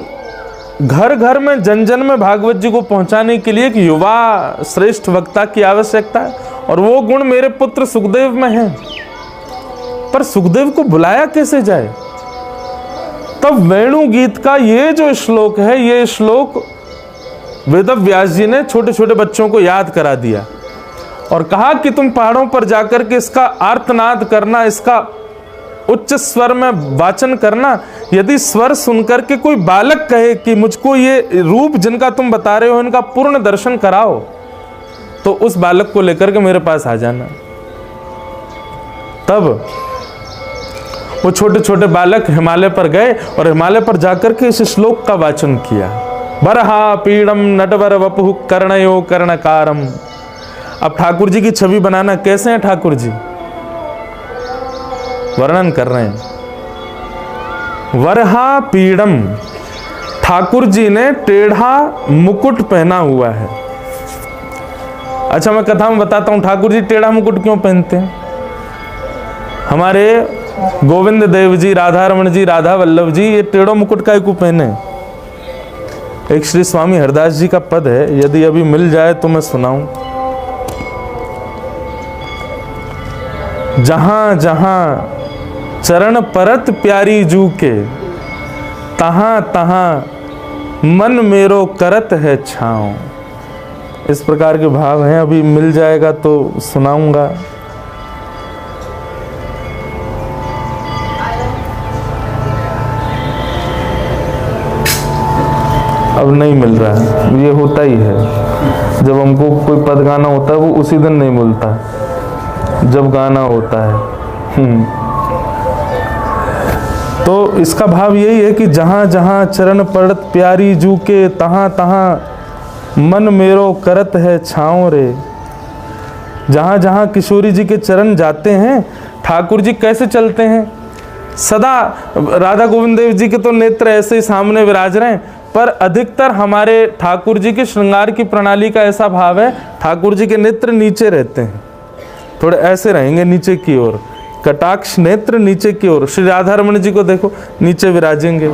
[SPEAKER 1] घर घर में जन जन में भागवत जी को पहुंचाने के लिए एक युवा श्रेष्ठ वक्ता की आवश्यकता है, और वो गुण मेरे पुत्र सुखदेव में है। पर सुखदेव को बुलाया कैसे जाए? तब वेणु गीत का ये जो श्लोक है, ये श्लोक वेदव्यास जी ने छोटे छोटे बच्चों को याद करा दिया और कहा कि तुम पहाड़ों पर जाकर के इसका आर्तनाद करना, इसका उच्च स्वर में वाचन करना। यदि स्वर सुनकर के कोई बालक कहे कि मुझको ये रूप जिनका तुम बता रहे हो इनका पूर्ण दर्शन कराओ, तो उस बालक को लेकर के मेरे पास आ जाना। तब वो छोटे छोटे बालक हिमालय पर गए और हिमालय पर जाकर के इस श्लोक का वाचन किया। बरहा पीड़म नटवर वपुः कर्णयो कर्णकारम। अब ठाकुर जी की छवि बनाना, कैसे हैं ठाकुर जी? वर्णन कर रहे हैं। वरहा पीड़म, ठाकुर जी ने टेढ़ा मुकुट पहना हुआ है। अच्छा, मैं कथा में बताता हूं ठाकुर जी टेढ़ा मुकुट क्यों पहनते हैं। हमारे गोविंद देव जी, राधा रमण जी, राधा वल्लभ जी ये टेढ़ो मुकुट का क्यों पहने? एक श्री स्वामी हरदास जी का पद है, यदि अभी मिल जाए तो मैं सुनाऊं। जहां जहां चरण परत प्यारी जू के, तहां तहां मन मेरो करत है छाँव। इस प्रकार के भाव हैं, अभी मिल जाएगा तो सुनाऊंगा। अब नहीं मिल रहा है, ये होता ही है। जब हमको कोई पद गाना होता है वो उसी दिन नहीं मिलता जब गाना होता है। तो इसका भाव यही है कि जहां जहां चरण पड़त प्यारी जू के, तहां तहां मन मेरो करत है छाँव रे। जहां जहां किशोरी जी के चरण जाते हैं, ठाकुर जी कैसे चलते हैं? सदा राधा गोविंद देव जी के तो नेत्र ऐसे ही सामने विराज रहे हैं, पर अधिकतर हमारे ठाकुर जी के श्रृंगार की प्रणाली का ऐसा भाव है, ठाकुर जी के नेत्र नीचे रहते हैं, थोड़े ऐसे रहेंगे नीचे की ओर, कटाक्ष नेत्र नीचे की ओर। श्री राधा रमण जी को देखो नीचे विराजेंगे,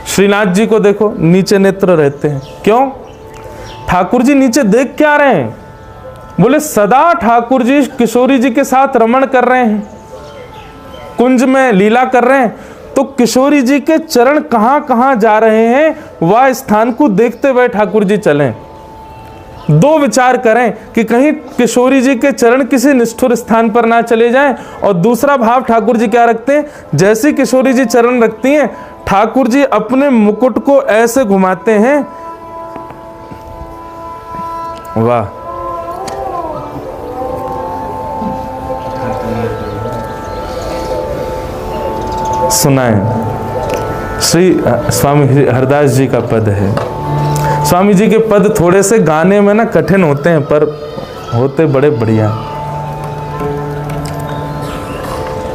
[SPEAKER 1] श्रीनाथ जी को देखो नीचे नेत्र रहते हैं। क्यों? ठाकुर जी नीचे देख क्या रहे हैं? बोले सदा ठाकुर जी किशोरी जी के साथ रमण कर रहे हैं, कुंज में लीला कर रहे हैं, तो किशोरी जी के चरण कहां कहां जा रहे हैं वह स्थान को देखते हुए ठाकुर जी चलें। दो विचार करें कि कहीं किशोरी जी के चरण किसी निष्ठुर स्थान पर ना चले जाएं, और दूसरा भाव ठाकुर जी क्या रखते हैं? जैसी किशोरी जी चरण रखती हैं, ठाकुर जी अपने मुकुट को ऐसे घुमाते हैं, वाह, सुनाएं। श्री स्वामी हरदास जी का पद है। स्वामी जी के पद थोड़े से गाने में ना कठिन होते हैं, पर होते बड़े बढ़िया।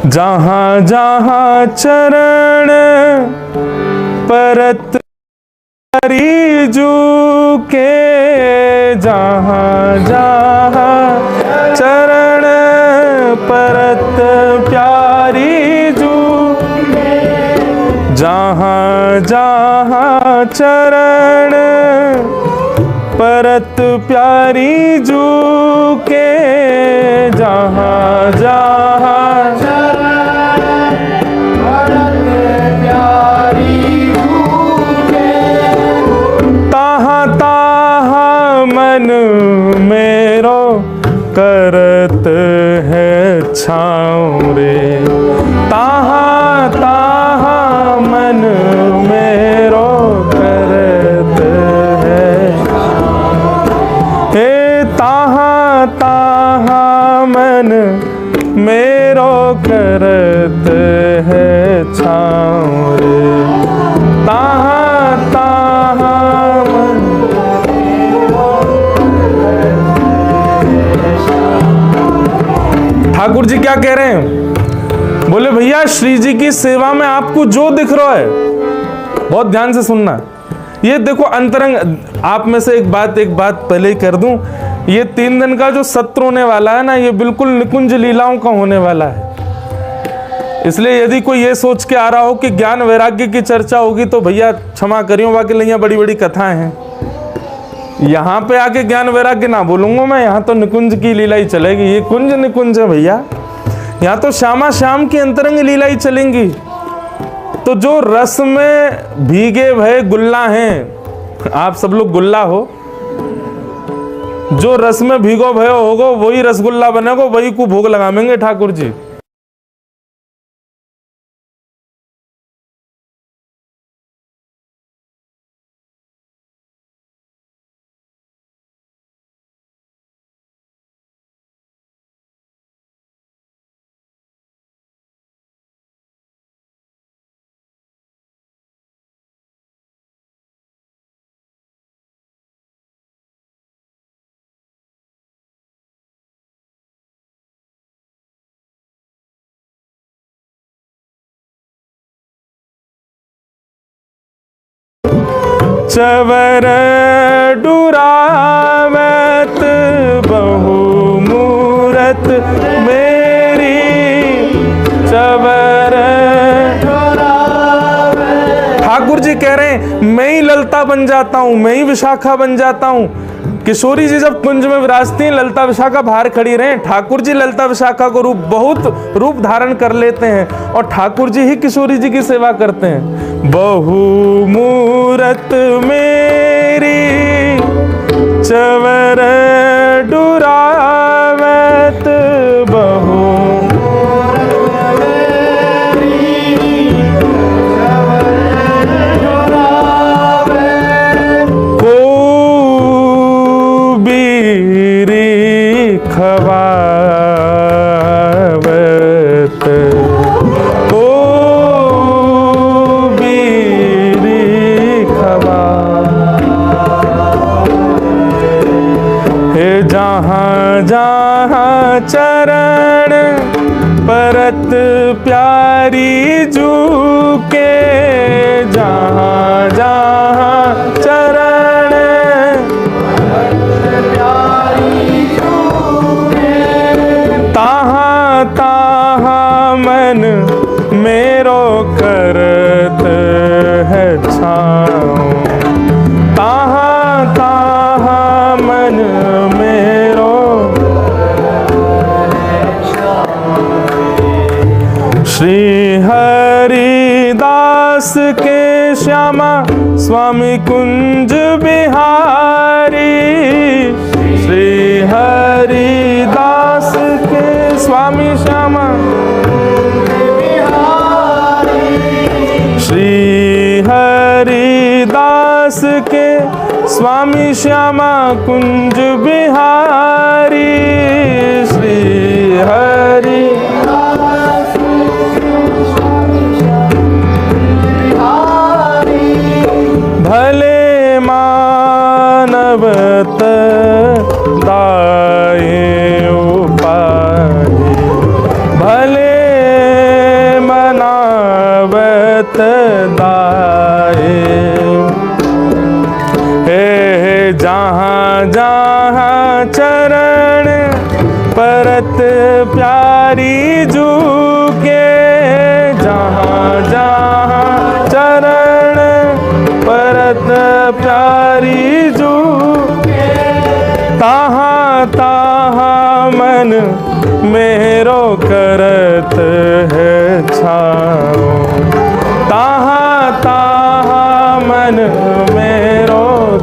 [SPEAKER 1] जहां जहां चरण परत प्यारी जू के, जहां जहां चरण परत प्यारी जू, जहां जहां चरण परत प्यारी जू के, जहां जहां मन मेरो करत है छाँव रे, ताहा ताहा मन मेरो करत है, हे ताहा ताहा मन मेरो करत है छाँव रे, ताहा ताहा मन। ठाकुर जी क्या कह रहे हैं? बोले भैया श्री जी की सेवा में आपको जो दिख रहा है, बहुत ध्यान से सुनना। ये देखो अंतरंग, आप में से एक बात पहले ही कर दूं, ये 3 दिन का जो सत्र होने वाला है ना, ये बिल्कुल निकुंज लीलाओं का होने वाला है। इसलिए यदि कोई ये सोच के आ रहा हो कि ज्ञान वैराग्य की चर्चा होगी तो भैया क्षमा करियो, बाकी लिया बड़ी बड़ी कथाएं हैं। यहाँ पे आके ज्ञान वैराग्य ना बोलूंगा मैं, यहाँ तो निकुंज की लीला ही चलेगी। ये कुंज निकुंज है भैया, यहाँ तो श्यामा श्याम की अंतरंग लीला ही चलेंगी। तो जो रस में भीगे भय गुल्ला हैं, आप सब लोग गुल्ला हो, जो रस में भीगो भयो होगो वही रसगुल्ला बनेगो, वही को भोग लगाएंगे ठाकुर जी। चवर डुरावत बहु मूरत मेरी, चवर। ठाकुर जी कह रहे हैं मैं ही ललता बन जाता हूं, मैं ही विशाखा बन जाता हूं। किशोरी जी जब कुंज में विराजती हैं, ललता विशाखा बाहर खड़ी रहे, ठाकुर जी ललता विशाखा को बहुत रूप धारण कर लेते हैं और ठाकुर जी ही किशोरी जी की सेवा करते हैं। बहु मूरत मेरी चवर डुरावत बहु, खवावत ओ बीरी खवा, हे जहाँ जहाँ चरण परत प्यारी जू के, जहाँ जहाँ चरण ताहा ताहा मन मेरो करत है छाँव, ताहा ताहा मन मेरो। श्री हरिदास के श्यामा स्वामी कुंज बिहारी, श्री हरिदास के स्वामी श्यामा, श्री हरिदास के स्वामी श्यामा कुंज बिहारी, श्री हरि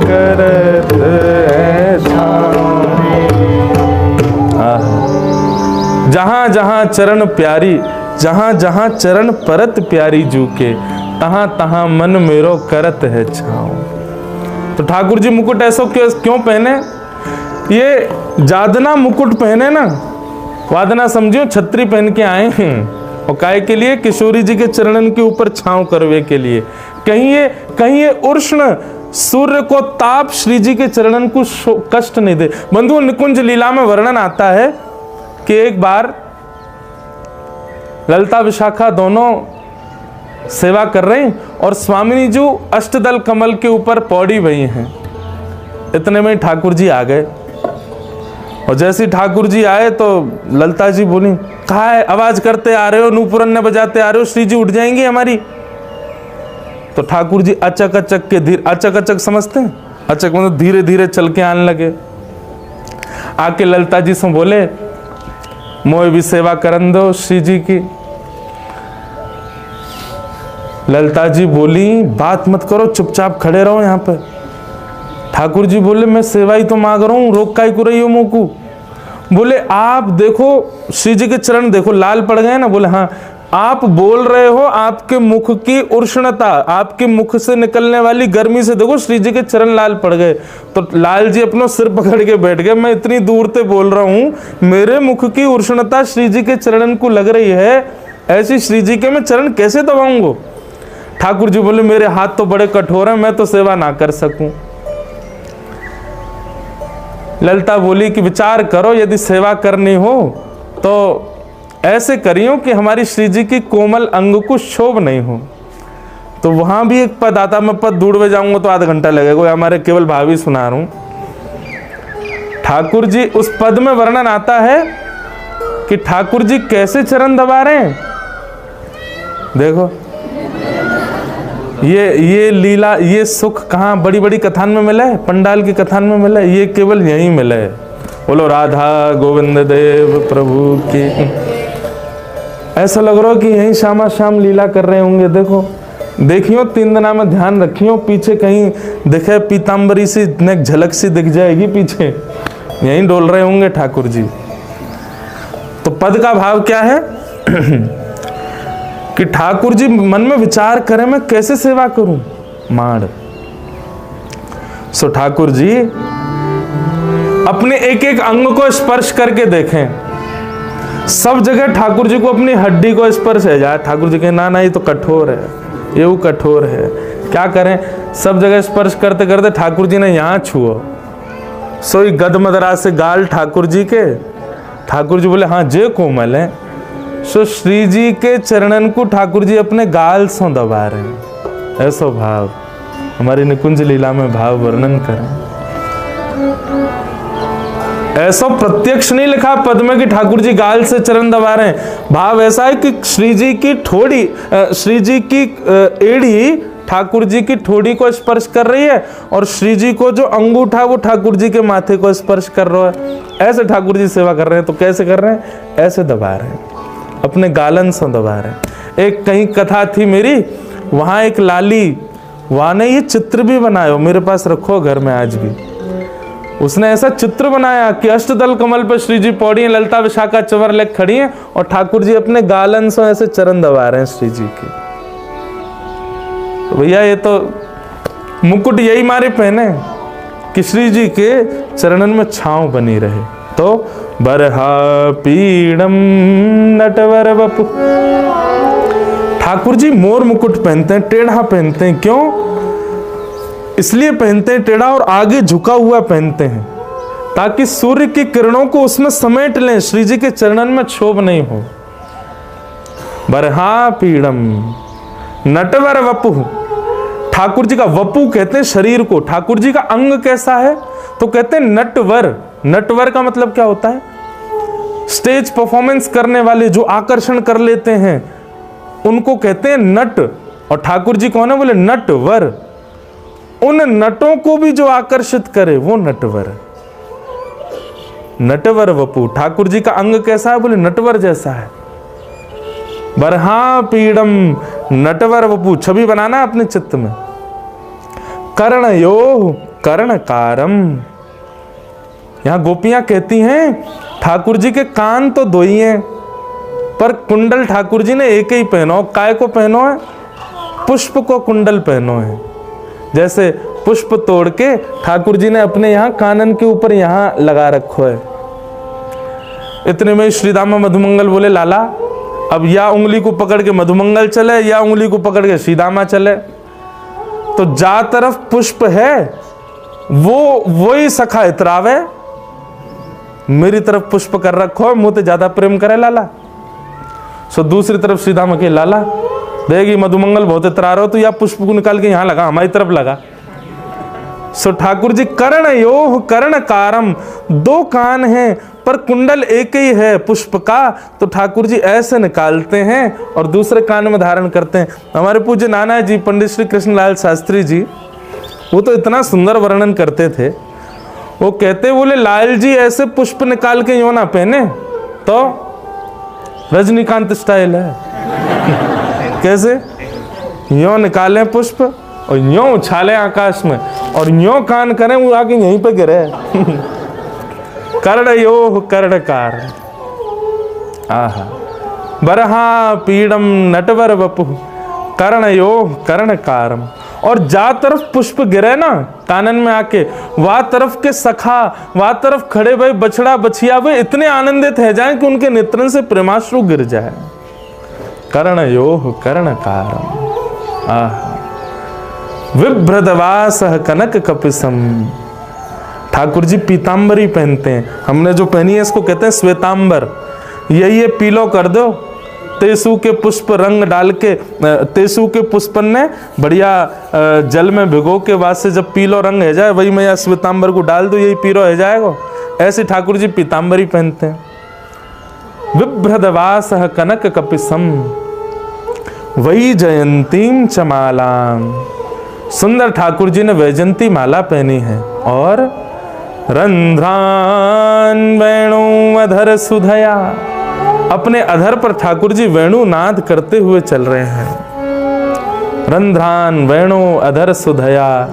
[SPEAKER 1] करत है छाँव। जहाँ जहाँ चरण प्यारी, जहाँ जहाँ चरण परत प्यारी जू के, तहाँ तहाँ मन मेरो करत है छाँव। तो ठाकुर जी मुकुट ऐसा क्यों पहने? ये जादना मुकुट पहने ना, वादना समझियो छतरी पहन के आए हैं, और काय के लिए? किशोरी जी के चरणन के ऊपर छांव करवे के लिए। कहीं ये उष्ण सूर्य को ताप श्री जी के चरणन को कष्ट नहीं दे। बंधुओं, निकुंज लीला में वर्णन आता है कि एक बार ललिता विशाखा दोनों सेवा कर रहे हैं और स्वामिनी जी अष्टदल कमल के ऊपर पौड़ी हुई हैं। इतने में ठाकुर जी आ गए, और जैसे ठाकुर जी आए तो ललिता जी बोली, कहा है आवाज करते आ रहे हो, नूपुरन न बजाते आ रहे हो, श्री जी उठ जाएंगी हमारी। तो ठाकुर जी अचक अचक के धीरे, अचक अचक समझते हैं, अचक मतलब धीरे धीरे चल के आने लगे। आके ललिता जी से बोले, मोए भी सेवा करन दो श्री जी की। ललिता जी बोली, बात मत करो, चुपचाप खड़े रहो यहाँ पे। ठाकुर जी बोले, मैं सेवा ही तो मांग रहा हूँ, रोक काहे को रही हो मुँह को? बोले, आप देखो श्री जी के चरण देखो लाल पड़ गए ना। बोले, हाँ, आप बोल रहे हो, आपके मुख की उष्णता, आपके मुख से निकलने वाली गर्मी से देखो श्री जी के चरण लाल पड़ गए। तो लाल जी अपना सिर पकड़ के बैठ गए, मैं इतनी दूर से बोल रहा हूँ, मेरे मुख की उष्णता श्री जी के चरणन को लग रही है, ऐसी श्री जी के मैं चरण कैसे दबाऊंगा? ठाकुर जी बोले, मेरे हाथ तो बड़े कठोर हैं, मैं तो सेवा ना कर सकूं। ललिता बोली कि विचार करो, यदि सेवा करनी हो तो ऐसे करियो कि हमारी श्री जी की कोमल अंग को शोभ नहीं हो। तो वहां भी एक पद आता, मैं पद ढूंढ में जाऊंगा तो आधा घंटा लगेगा, हमारे केवल भावी सुना रहा हूं। ठाकुर जी उस पद में वर्णन आता है कि ठाकुर जी कैसे चरण दबा रहे हैं। देखो ये लीला, ये सुख कहाँ बड़ी बड़ी कथान में मिला है? पंडाल की कथान में मिला है? ये केवल यहीं मिला है। बोलो राधा गोविंद देव प्रभु की। ऐसा लग रहा हो कि यहीं शामा शाम लीला कर रहे होंगे। देखो देखियो, 3 दिना में ध्यान रखियो, पीछे कहीं दिखे पीताम्बरी सी एक झलक सी दिख जाएगी पीछे, यहीं डोल रहे होंगे ठाकुर जी। तो पद का भाव क्या है कि ठाकुर जी मन में विचार करें, मैं कैसे सेवा करूं माड़। सो ठाकुर जी अपने एक एक अंग को स्पर्श करके देखें। सब जगह ठाकुर जी को अपनी हड्डी को स्पर्श है जाए। ठाकुर जी के ना ये तो कठोर है, ये वो कठोर है, क्या करें? सब जगह स्पर्श करते करते ठाकुर जी ने यहां छुओ, सोई गदमदरा से गाल ठाकुर जी के। ठाकुर जी बोले, हाँ जे कोमल है। सो श्री जी के चरणन को ठाकुर जी अपने गाल से दबा रहे हैं। ऐसा भाव हमारी निकुंज लीला में भाव वर्णन करें। ऐसा प्रत्यक्ष नहीं लिखा पद में कि ठाकुर जी गाल से चरण दबा रहे हैं। भाव ऐसा है कि श्री जी की ठोड़ी, श्री जी की एड़ी ठाकुर जी की ठोड़ी को स्पर्श कर रही है, और श्री जी को जो अंगूठा वो ठाकुर जी के माथे को स्पर्श कर रहा है। ऐसे ठाकुर जी सेवा कर रहे हैं। तो कैसे कर रहे हैं? ऐसे दबा रहे हैं, अपने गालन से दबा रहे हैं। एक कहीं कथा थी मेरी, वहां एक लाली, वहां ने ये चित्र भी बनाया, मेरे पास रखो घर में आज भी। उसने ऐसा चित्र बनाया कि अष्टदल कमल पर श्री जी पौड़ी हैं, ललिता विशाखा चंवर लेक खड़ी हैं, और ठाकुर जी अपने गालन से ऐसे चरण दबा रहे हैं श्री जी के। तो भैया ये तो मुकुट यही मारे पहने कि श्री जी के चरणन में छांव बनी रहे। तो बरहा पीड़म नटवर वपु, ठाकुर जी मोर मुकुट पहनते हैं, टेढ़ा पहनते हैं। क्यों? इसलिए पहनते हैं टेढ़ा और आगे झुका हुआ पहनते हैं, ताकि सूर्य की किरणों को उसमें समेट लें, श्री जी के चरणन में क्षोभ नहीं हो। बरहा पीड़म नटवर वपु, ठाकुर जी का वपु कहते हैं शरीर को। ठाकुर जी का अंग कैसा है? तो कहते हैं नटवर। नटवर का मतलब क्या होता है? स्टेज परफॉर्मेंस करने वाले जो आकर्षण कर लेते हैं उनको कहते हैं नट। और ठाकुर जी कौन है? बोले नटवर। उन नटों को भी जो आकर्षित करे वो नटवर। नटवर वपु, ठाकुर जी का अंग कैसा है? बोले नटवर जैसा है। बरहा पीड़म नटवर वपु, छवि बनाना अपने चित्त में। कर्णयो, कर्णकारम। यहां गोपियां कहती हैं ठाकुर जी के कान तो दो ही हैं, पर कुंडल ठाकुर जी ने एक ही पहनो। काय को पहनो है? पुष्प को कुंडल पहनो है। जैसे पुष्प तोड़ के ठाकुर जी ने अपने यहां कानन के ऊपर यहां लगा रखो है। इतने में श्रीदामा मधुमंगल बोले लाला अब या उंगली को पकड़ के मधुमंगल चले या उंगली को पकड़ के श्रीदामा चले। तो जा तरफ पुष्प है वो ही सखा इतरावे, मेरी तरफ पुष्प कर रखो, मुझे तो ज्यादा प्रेम करे लाला। सो दूसरी तरफ श्रीदामा के लाला देगी मधुमंगल बहुत इतरा रहे हो, तो या पुष्प को निकाल के यहां लगा, हमारी तरफ लगा। सो ठाकुर जी कर्ण योह कर्णकारम, दो कान हैं पर कुंडल एक ही है पुष्प का, तो ठाकुर जी ऐसे निकालते हैं और दूसरे कान में धारण करते हैं। हमारे पूज्य नाना जी पंडित श्री कृष्णलाल शास्त्री जी वो तो इतना सुंदर वर्णन करते थे। वो कहते बोले लाल जी ऐसे पुष्प निकाल के यूं ना पहने तो रजनीकांत स्टाइल है। कैसे? यूं निकाले पुष्प और यूं उछाले आकाश में और यूं कान करें वो आके यहीं पे गिरे। कर्णयोः कर्णकार। आहा बरहा पीड़म नटवर वपु कर्णयोः कर्णकारम। और जा तरफ पुष्प गिरे ना कानन में आके, वह तरफ के सखा वह तरफ खड़े भाई बछड़ा बछिया वे इतने आनंदित है जाए कि उनके नेत्रन से प्रेमाश्रु गिर जाए। कर्णयोः कर्णकारम। आहा विभ्रदवासः कनक कपिसम। ठाकुर जी पीतांबरी पहनते हैं, हमने जो पहनी है इसको कहते हैं श्वेतांबर। ये पीलो कर दो, तेसु के पुष्प रंग डाल के, तेसु के पुष्पन ने बढ़िया जल में भिगो के बाद से जब पीलो रंग है जाए वही मैं श्वेतांबर को डाल दो, यही पीलो है जाएगा। ऐसे ठाकुर जी पीतांबरी पहनते हैं। विभ्रदवासः कनक कपिसम वही जयंतीम चमालाम। सुंदर ठाकुर जी ने वैजंती माला पहनी है और रंध्रान वेणु अधर सुधया, अपने अधर पर ठाकुर जी वेणु नाद करते हुए चल रहे हैं। रंध्रान वेणु अधर सुधया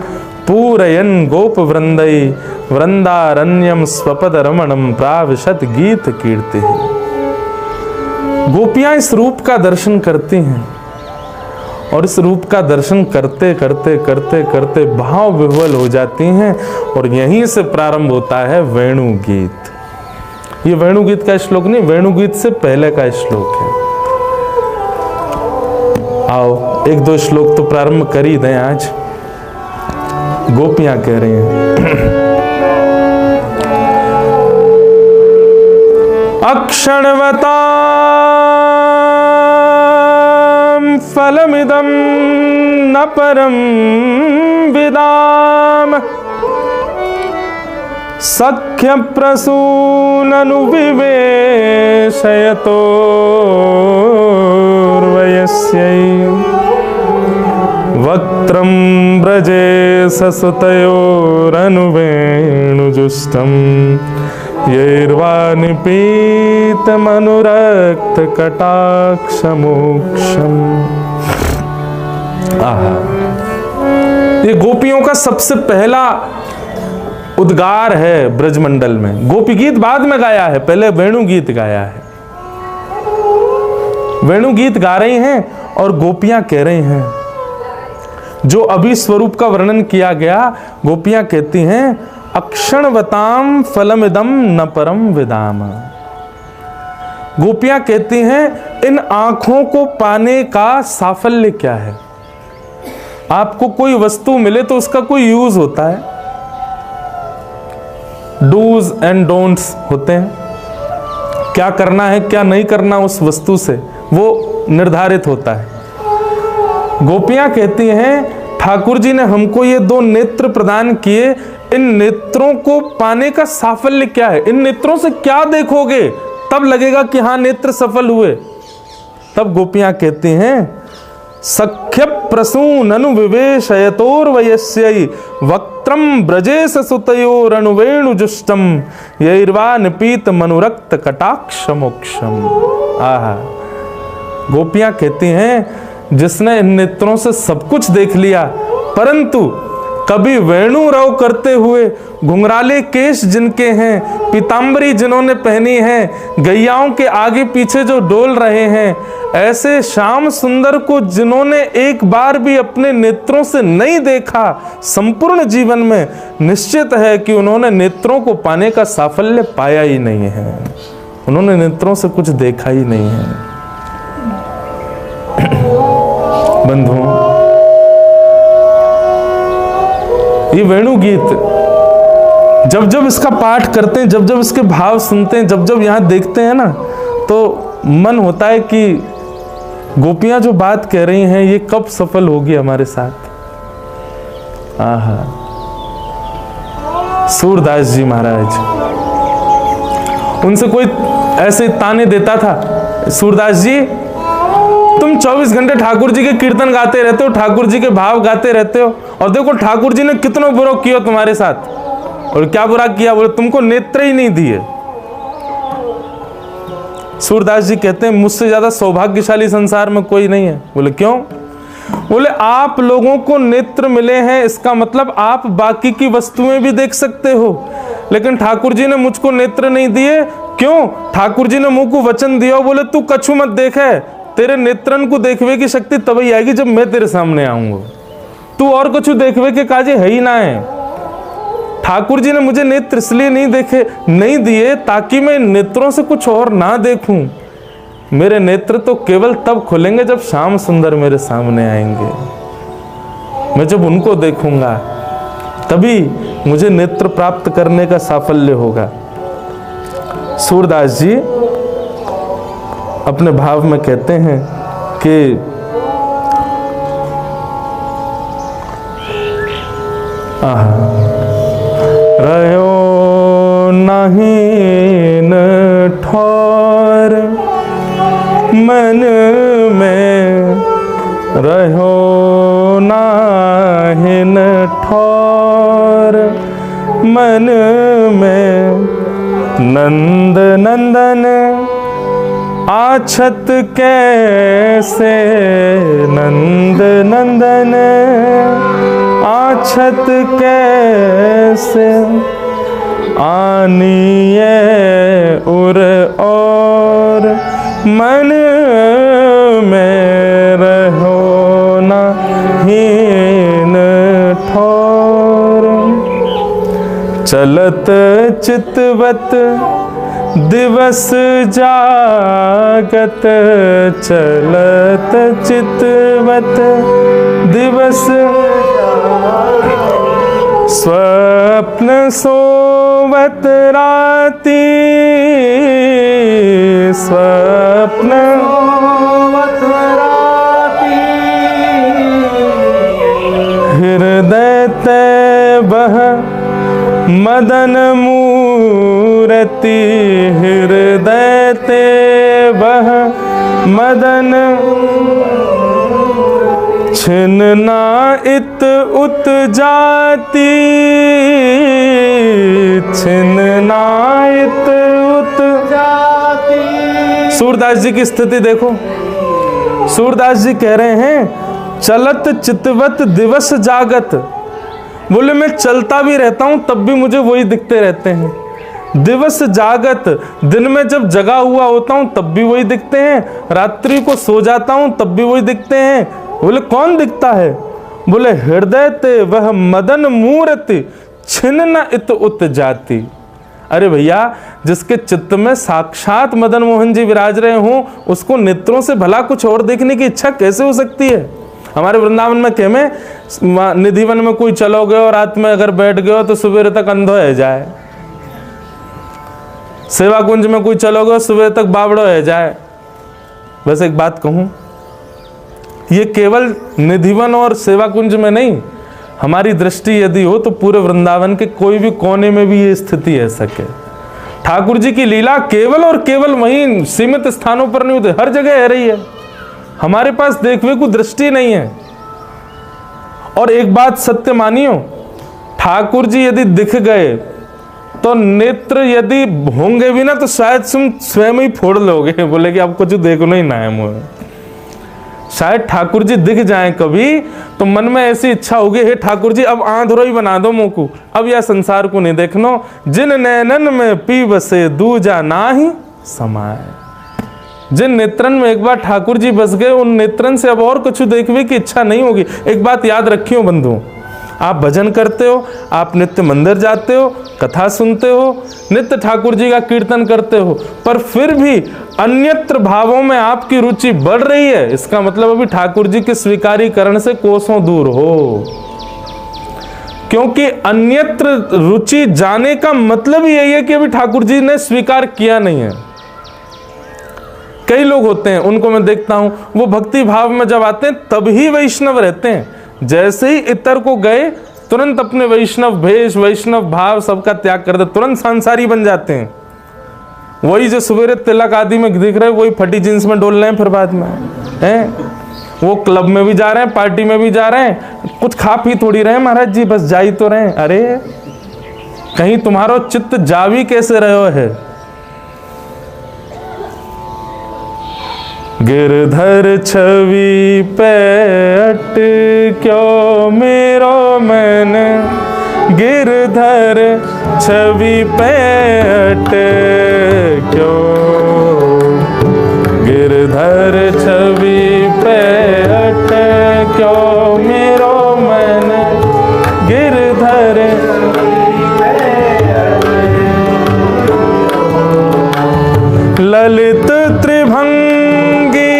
[SPEAKER 1] पूरयन गोप वृंदई वृंदारण्यम स्वपद रमणम प्राविशत गीत कीर्ति। गोपियां इस रूप का दर्शन करती हैं और इस रूप का दर्शन करते करते करते करते भाव विह्वल हो जाती हैं और यहीं से प्रारंभ होता है वेणु गीत। ये वेणु गीत का श्लोक नहीं, वेणु गीत से पहले का श्लोक है। आओ एक दो श्लोक तो प्रारंभ कर ही दें। आज गोपियां कह रही हैं अक्षणवता फलमिदं न परम विदाम सख्य प्रसूननु विवेशयतो वयस्यै वक्त्रं ब्रजे ससुतयोरनुवेणुजुष्टं यैर्वानिपीतमनुरक्त कटाक्षमोक्षम। ये गोपियों का सबसे पहला उद्गार है ब्रजमंडल में। गोपी गीत बाद में गाया है, पहले वेणु गीत गाया है। वेणु गीत गा रही हैं और गोपियां कह रही हैं, जो अभी स्वरूप का वर्णन किया गया, गोपियां कहती हैं अक्षणवताम फलमिदम न परम विदाम। गोपियां कहती हैं इन आंखों को पाने का साफल्य क्या है। आपको कोई वस्तु मिले तो उसका कोई यूज होता है, डूज एंड डोंट्स होते हैं। क्या करना है क्या नहीं करना उस वस्तु से वो निर्धारित होता है। गोपियां कहती हैं ठाकुर जी ने हमको ये दो नेत्र प्रदान किए, इन नेत्रों को पाने का साफल्य क्या है। इन नेत्रों से क्या देखोगे तब लगेगा कि हाँ नेत्र सफल हुए। तब गोपियां कहती हैं सख्य प्रसूननु विवेशयतोर्वयस्यै वक्त्रम ब्रजेश सुतयोरनुवेणुजुष्टम यैर्वा निपीत मनुरक्त कटाक्ष मोक्षम। आहा, गोपियां कहती हैं जिसने इन नेत्रों से सब कुछ देख लिया परंतु कभी वेणु रव करते हुए, घुंघराले केश जिनके हैं, पीताम्बरी जिन्होंने पहनी है, गैयाओं के आगे पीछे जो डोल रहे हैं, ऐसे श्याम सुंदर को जिन्होंने एक बार भी अपने नेत्रों से नहीं देखा संपूर्ण जीवन में, निश्चित है कि उन्होंने नेत्रों को पाने का साफल्य पाया ही नहीं है। उन्होंने नेत्रों से कुछ देखा ही नहीं है। बंधुओं, ये वेणु गीत जब जब इसका पाठ करते हैं, जब जब इसके भाव सुनते हैं, जब जब यहाँ देखते हैं ना, तो मन होता है कि गोपियां जो बात कह रही हैं ये कब सफल होगी हमारे साथ। आहा, सूरदास जी महाराज, उनसे कोई ऐसे ताने देता था, सूरदास जी तुम 24 घंटे ठाकुर जी के कीर्तन गाते रहते हो, ठाकुर जी के भाव गाते रहते हो, और देखो ठाकुर जी ने कितना बुरा किया तुम्हारे साथ। और क्या बुरा किया? बोले तुमको नेत्र ही नहीं दिए। सूरदास जी कहते हैं मुझसे ज्यादा सौभाग्यशाली संसार में कोई नहीं है। बोले क्यों? बोले आप लोगों को नेत्र मिले हैं, इसका मतलब आप बाकी की वस्तुएं भी देख सकते हो, लेकिन ठाकुर जी ने मुझको नेत्र नहीं दिए। क्यों? ठाकुर जी ने मुंह को वचन दिया, बोले तू कछु मत देखे, तेरे नेत्रन को देखवे की शक्ति तभी आएगी जब मैं तेरे सामने आऊंगा, तू और कछु देखवे के काजे है ही ना है। ठाकुर जी ने मुझे नेत्र इसलिए नहीं दिए ताकि मैं नेत्रों से कुछ और ना देखूं। मेरे नेत्र तो केवल तब खुलेंगे जब श्याम सुंदर मेरे सामने आएंगे। मैं जब उनको देखूंगा तभी मुझे नेत्र प्राप्त करने का साफल्य होगा। सूरदास जी अपने भाव में कहते हैं कि रहो नहीं न ठौर मन में, रहो नाही न ठौर मन में, नंद नंदन आछत कैसे, नंद नंदन आछत कैसे, आनिए उर और मन में, रहो ना हीन ठौर, चलत चितवत दिवस जागत, चलत चितवत दिवस, स्वप्न सोवत राती, स्वप्न सोवत राती, हृदय ते बह मदन मूरति, हृदय ते बह मदन, छिन्ना इत उत जाती, छिन्ना इत उत जाती। सूरदास जी की स्थिति देखो। सूरदास जी कह रहे हैं चलत चितवत दिवस जागत। बोले मैं चलता भी रहता हूं तब भी मुझे वही दिखते रहते हैं। दिवस जागत, दिन में जब जगा हुआ होता हूं तब भी वही दिखते हैं, रात्रि को सो जाता हूं तब भी वही दिखते हैं। बोले कौन दिखता है? बोले हृदय ते वह मदन मूर्ति, छिन्न इत उत जाति। अरे भैया, जिसके चित्त में साक्षात मदन मोहन जी विराज रहे हों, उसको नेत्रों से भला कुछ और देखने की इच्छा कैसे हो सकती है? हमारे वृंदावन में क्या में निधिवन में कोई चलोगे और रात में अगर बैठ गए हो तो सुबह तक अंधो है जाए, सेवा कुंज में कोई चलोगे सुबह तक बावड़ो है जाए। बस एक बात कहूं, ये केवल निधिवन और सेवा कुंज में नहीं, हमारी दृष्टि यदि हो तो पूरे वृंदावन के कोई भी कोने में भी ये स्थिति है सके। ठाकुर जी की लीला केवल और केवल वहीं सीमित स्थानों पर नहीं होती, हर जगह है रही है। हमारे पास देखने को दृष्टि नहीं है। और एक बात सत्य मानियो, ठाकुर जी यदि दिख गए तो नेत्र यदि होंगे भी ना तो शायद तुम स्वयं ही फोड़ लोगे, बोले कि अब कुछ देखना ही ना है मुझे। शायद ठाकुर जी दिख जाएं कभी तो मन में ऐसी इच्छा होगी, हे ठाकुर जी अब आंधरो ही बना दो मोकू, अब यह संसार को नहीं देखनो। जिन नैनन में पी बसे दूजा नाही समाए। जिन नेत्रन में एक बार ठाकुर जी बस गए, उन नेत्रन से अब और कुछ देखने की इच्छा नहीं होगी। एक बात याद रखियो बंधु, आप भजन करते हो, आप नित्य मंदिर जाते हो, कथा सुनते हो, नित्य ठाकुर जी का कीर्तन करते हो, पर फिर भी अन्यत्र भावों में आपकी रुचि बढ़ रही है, इसका मतलब अभी ठाकुर जी के स्वीकारीकरण से कोसों दूर हो। क्योंकि अन्यत्र रुचि जाने का मतलब ही यही है कि अभी ठाकुर जी ने स्वीकार किया नहीं है। कई लोग होते हैं, उनको मैं देखता हूं, वो भक्ति भाव में जब आते हैं तभी वैष्णव रहते हैं, जैसे ही इतर को गए तुरंत अपने वैष्णव भेष, वैष्णव भाव सबका त्याग कर दे, तुरंत सांसारी बन जाते हैं। वही जो सवेरे तिलक आदि में दिख रहे, वही फटी जींस में डोल रहे हैं, फिर बाद में हैं वो क्लब में भी जा रहे हैं, पार्टी में भी जा रहे हैं, कुछ खा पी थोड़ी रहे महाराज जी, बस जा ही तो रहे हैं। अरे कहीं तुम्हारो चित्त जा भी कैसे रहो है। गिरधर छवि पे अटक्यो मेरो मन, गिरधर छवि पे अटक्यो, गिरधर छवि पे अटक्यो मेरो मन, गिरधर ललित त्रिभंगी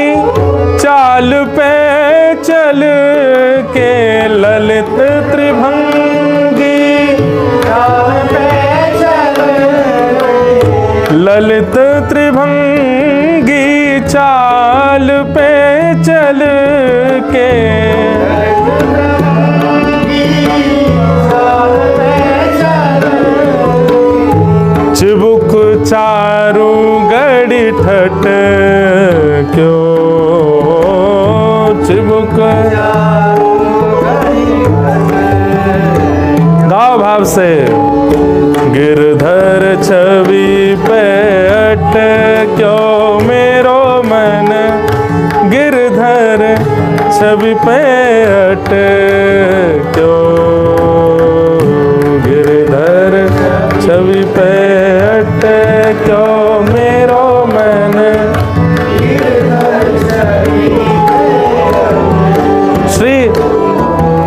[SPEAKER 1] चाल पे चल के, ललित त्रिभंगी चाल पे चल, ललित त्रिभंगी चाल पे चल के, चिबुक चारू गड़ी ठट क्यों, चिबुक गाओ भाव से। गिरधर छवि पे अटक्यो मेरो मन, गिरधर छवि पे अटक्यो, गिरधर छवि पे अटक्यो मेरो मन। श्री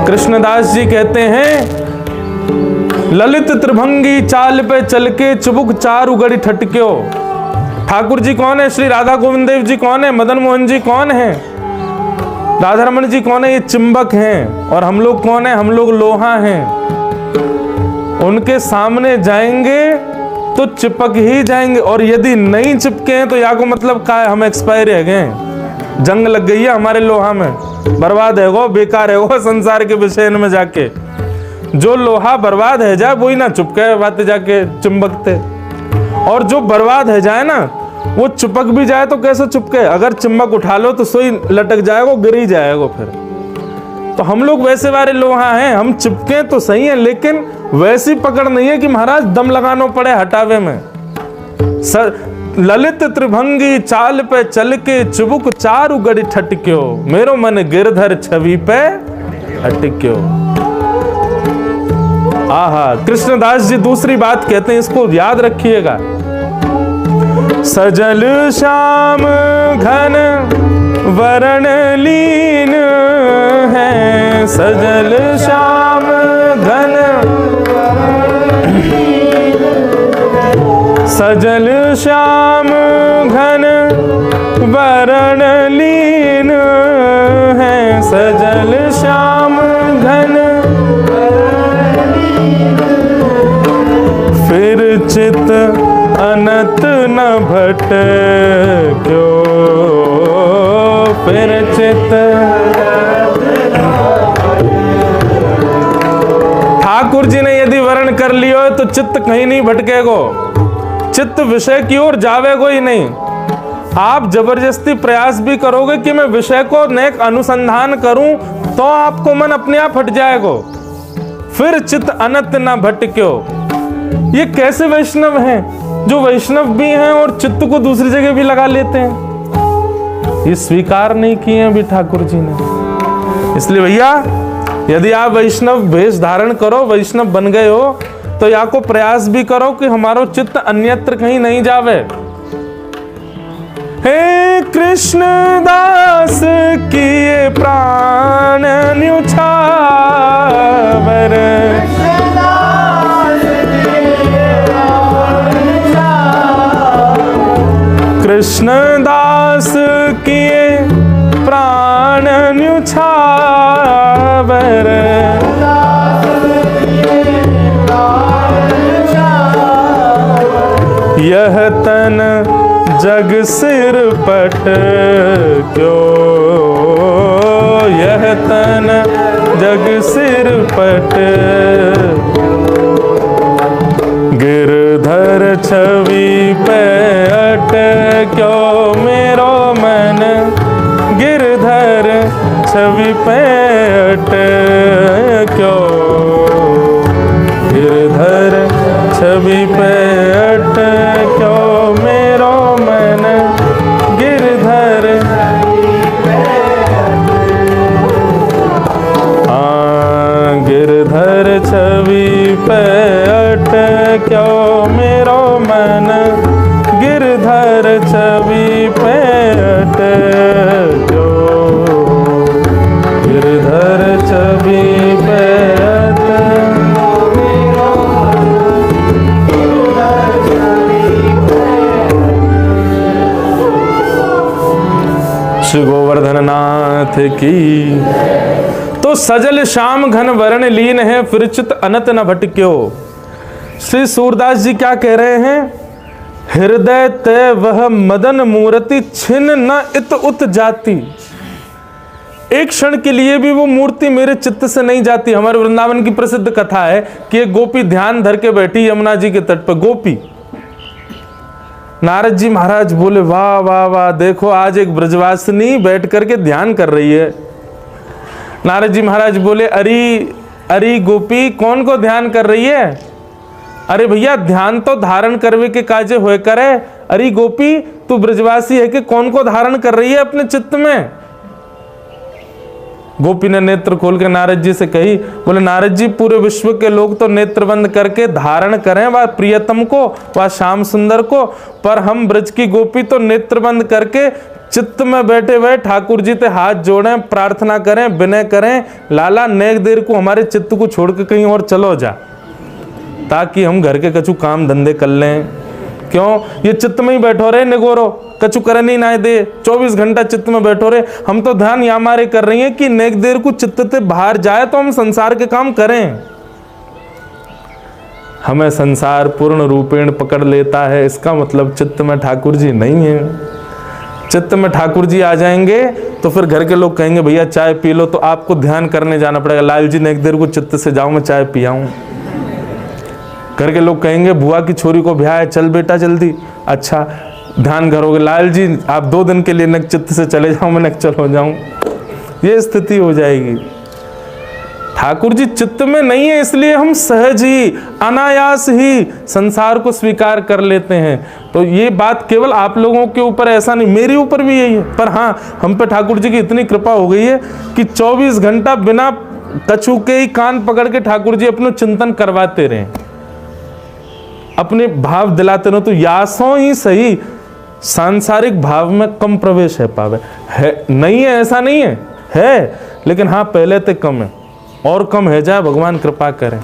[SPEAKER 1] कृष्णदास जी कहते हैं, ललित त्रिभंगी चाल पे चल के चुबुक चार उगड़ी ठटक्यो। ठाकुर जी कौन है? श्री राधा गोविंद देव जी कौन है? मदन मोहन जी कौन है? राधा रमन जी कौन है? ये चिंबक हैं। और हम लोग कौन है? हम लोग लोहा हैं। उनके सामने जाएंगे तो चिपक ही जाएंगे, और यदि नहीं चिपके हैं तो या को मतलब का है, हम एक्सपायर है गए, जंग लग गई है हमारे लोहा में, बर्बाद है वो, बेकार है वो, संसार के विषय में जाके जो लोहा बर्बाद है जाए वही ना चुपके बातें जाके चिंबकते। और जो बर्बाद है जाए ना वो चिपक भी जाए तो कैसे चिपके? अगर चिंबक उठा लो तो सोई लटक जाएगा, गिर ही जाएगा फिर। तो हम लोग वैसे वाले लोहा हैं, हम चिपके तो सही है लेकिन वैसी पकड़ नहीं है कि महाराज दम लगाना पड़े हटावे में। ललित त्रिभंगी चाल पे चल के चुबुक चारु गड़ी ठटक्यो, मेरो मन गिरधर छवि पे अटक्यो। आहा, कृष्णदास जी दूसरी बात कहते हैं, इसको याद रखिएगा। सजल श्याम घन वरण लीन है, सजल श्याम घन, सजल श्याम घन वरण लीन है, सजल श्याम घन, फिर चित अनंत न भटक्यो, फिर चित। ठाकुर जी ने यदि वर्ण कर लियो तो चित्त कहीं नहीं भटकेगो, चित्त विषय की ओर जावेगो ही नहीं। आप जबरदस्ती प्रयास भी करोगे कि मैं विषय को नेक अनुसंधान करूं तो आपको मन अपने आप हट जाएगो। फिर चित्त अनंत न भटक्यो, ये कैसे वैष्णव हैं जो वैष्णव भी हैं और चित्त को दूसरी जगह भी लगा लेते हैं? ये स्वीकार नहीं किए अभी ठाकुर जी ने। इसलिए भैया यदि आप वैष्णव वेश धारण करो, वैष्णव बन गए हो, तो या को प्रयास भी करो कि हमारो चित्त अन्यत्र कहीं नहीं जावे। हे कृष्ण दास किए प्राण न्युछावर, कृष्ण दास किए प्राण न्युछावर, यह तन जग सिर पट क्यों, यह तन जग सिर पट, गिरधर छवि पे अट क्यों मेरो मन, गिरधर छवि पे अट क्यों, गिरधर छवि पे अट क्यों मेरो मन, गिरधर गिरधर छवि पे अट क्यों मेरो मन, गिरधर छवि पे अट क्यों, गिरधर छवि पे अट। श्री गोवर्धन नाथ की। तो सजल श्याम घन वर्ण लीन है, फिर चित अनत न भटक्यो। श्री सूरदास जी क्या कह रहे हैं? हृदय ते वह मदन मूर्ति छिन न इत उत जाती। एक क्षण के लिए भी वो मूर्ति मेरे चित्त से नहीं जाती। हमारे वृंदावन की प्रसिद्ध कथा है कि एक गोपी ध्यान धर के बैठी यमुना जी के तट पर। गोपी, नारद जी महाराज बोले वाह वाह वाह, देखो आज एक ब्रजवासिनी बैठ करके ध्यान कर रही है। नारद जी महाराज बोले अरे अरे गोपी, कौन को ध्यान कर रही है? अरे भैया ध्यान तो धारण करवे के काजे होए करे। अरे गोपी, तू ब्रजवासी है कि कौन को धारण कर रही है अपने चित्त में? गोपी ने नेत्र खोल के नारद जी से कही, बोले नारद जी, पूरे विश्व के लोग तो नेत्र बंद करके धारण करें वह प्रियतम को, वह श्याम सुंदर को, पर हम ब्रज की गोपी तो नेत्र बंद करके चित्त में बैठे हुए ठाकुर जी से हाथ जोड़ें, प्रार्थना करें, विनय करें, लाला नेक देर को हमारे चित्त को छोड़ के कहीं और चलो जा, ताकि हम घर के कछु काम धंधे कर लें। क्यों ये चित्त में ही बैठो रहे निगोरो, कछु करनी ना दे, 24 घंटा चित्त में बैठो रहे। हम तो ध्यान या मारे कर रही हैं कि नेक देर को चित्त से बाहर जाए तो हम संसार के काम करें। हमें संसार पूर्ण रूपेण पकड़ लेता है, इसका मतलब चित्त में ठाकुर जी नहीं है। चित्त में ठाकुर जी आ जाएंगे तो फिर घर के लोग कहेंगे भैया चाय पी लो, तो आपको ध्यान करने जाना पड़ेगा। लाल जी नेक देर को चित्त से जाओ, मैं चाय पियाऊं। घर के लोग कहेंगे बुआ की छोरी को ब्याह है, चल बेटा जल्दी। अच्छा ध्यान करोगे, लाल जी आप 2 दिन के लिए नक चित्त से चले जाओ, मैं नक चल हो जाऊं। ये स्थिति हो जाएगी। ठाकुर जी चित्त में नहीं है, इसलिए हम सहज ही अनायास ही संसार को स्वीकार कर लेते हैं। तो ये बात केवल आप लोगों के ऊपर ऐसा नहीं, मेरे ऊपर भी यही है। पर हाँ, हम पे ठाकुर जी की इतनी कृपा हो गई है कि 24 घंटा बिना कछु के ही कान पकड़ के ठाकुर जी अपना चिंतन करवाते रहे, अपने भाव दिलाते रहो। तो यासों ही सही सांसारिक भाव में कम प्रवेश है पावे है, नहीं है ऐसा नहीं है लेकिन हाँ पहले तो कम है, और कम है जाए, भगवान कृपा करें।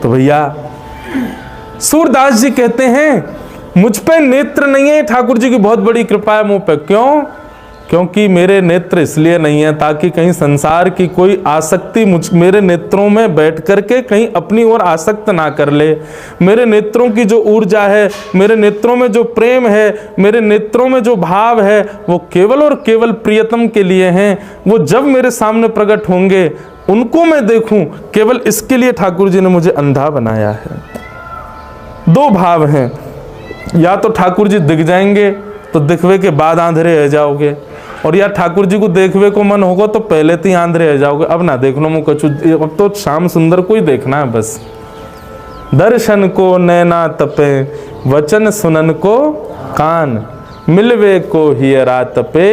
[SPEAKER 1] तो भैया सूरदास जी कहते हैं मुझ पे नेत्र नहीं है, ठाकुर जी की बहुत बड़ी कृपा है मुझ पे। क्यों? क्योंकि मेरे नेत्र इसलिए नहीं है ताकि कहीं संसार की कोई आसक्ति मेरे नेत्रों में बैठ करके कहीं अपनी ओर आसक्त ना कर ले। मेरे नेत्रों की जो ऊर्जा है, मेरे नेत्रों में जो प्रेम है, मेरे नेत्रों में जो भाव है, वो केवल और केवल प्रियतम के लिए हैं। वो जब मेरे सामने प्रकट होंगे उनको मैं देखूं, केवल इसके लिए ठाकुर जी ने मुझे अंधा बनाया है। 2 भाव हैं, या तो ठाकुर जी दिख जाएंगे तो दिखवे के बाद आंधळे रह जाओगे, और या ठाकुर जी को देखवे को मन होगा तो पहले तो ही आंधळे रह जाओगे। अब ना देखना मुझे कछु, अब तो श्याम सुंदर को ही देखना है बस। दर्शन को नैना तपे, वचन सुनन को कान, मिलवे को हिय रात पे,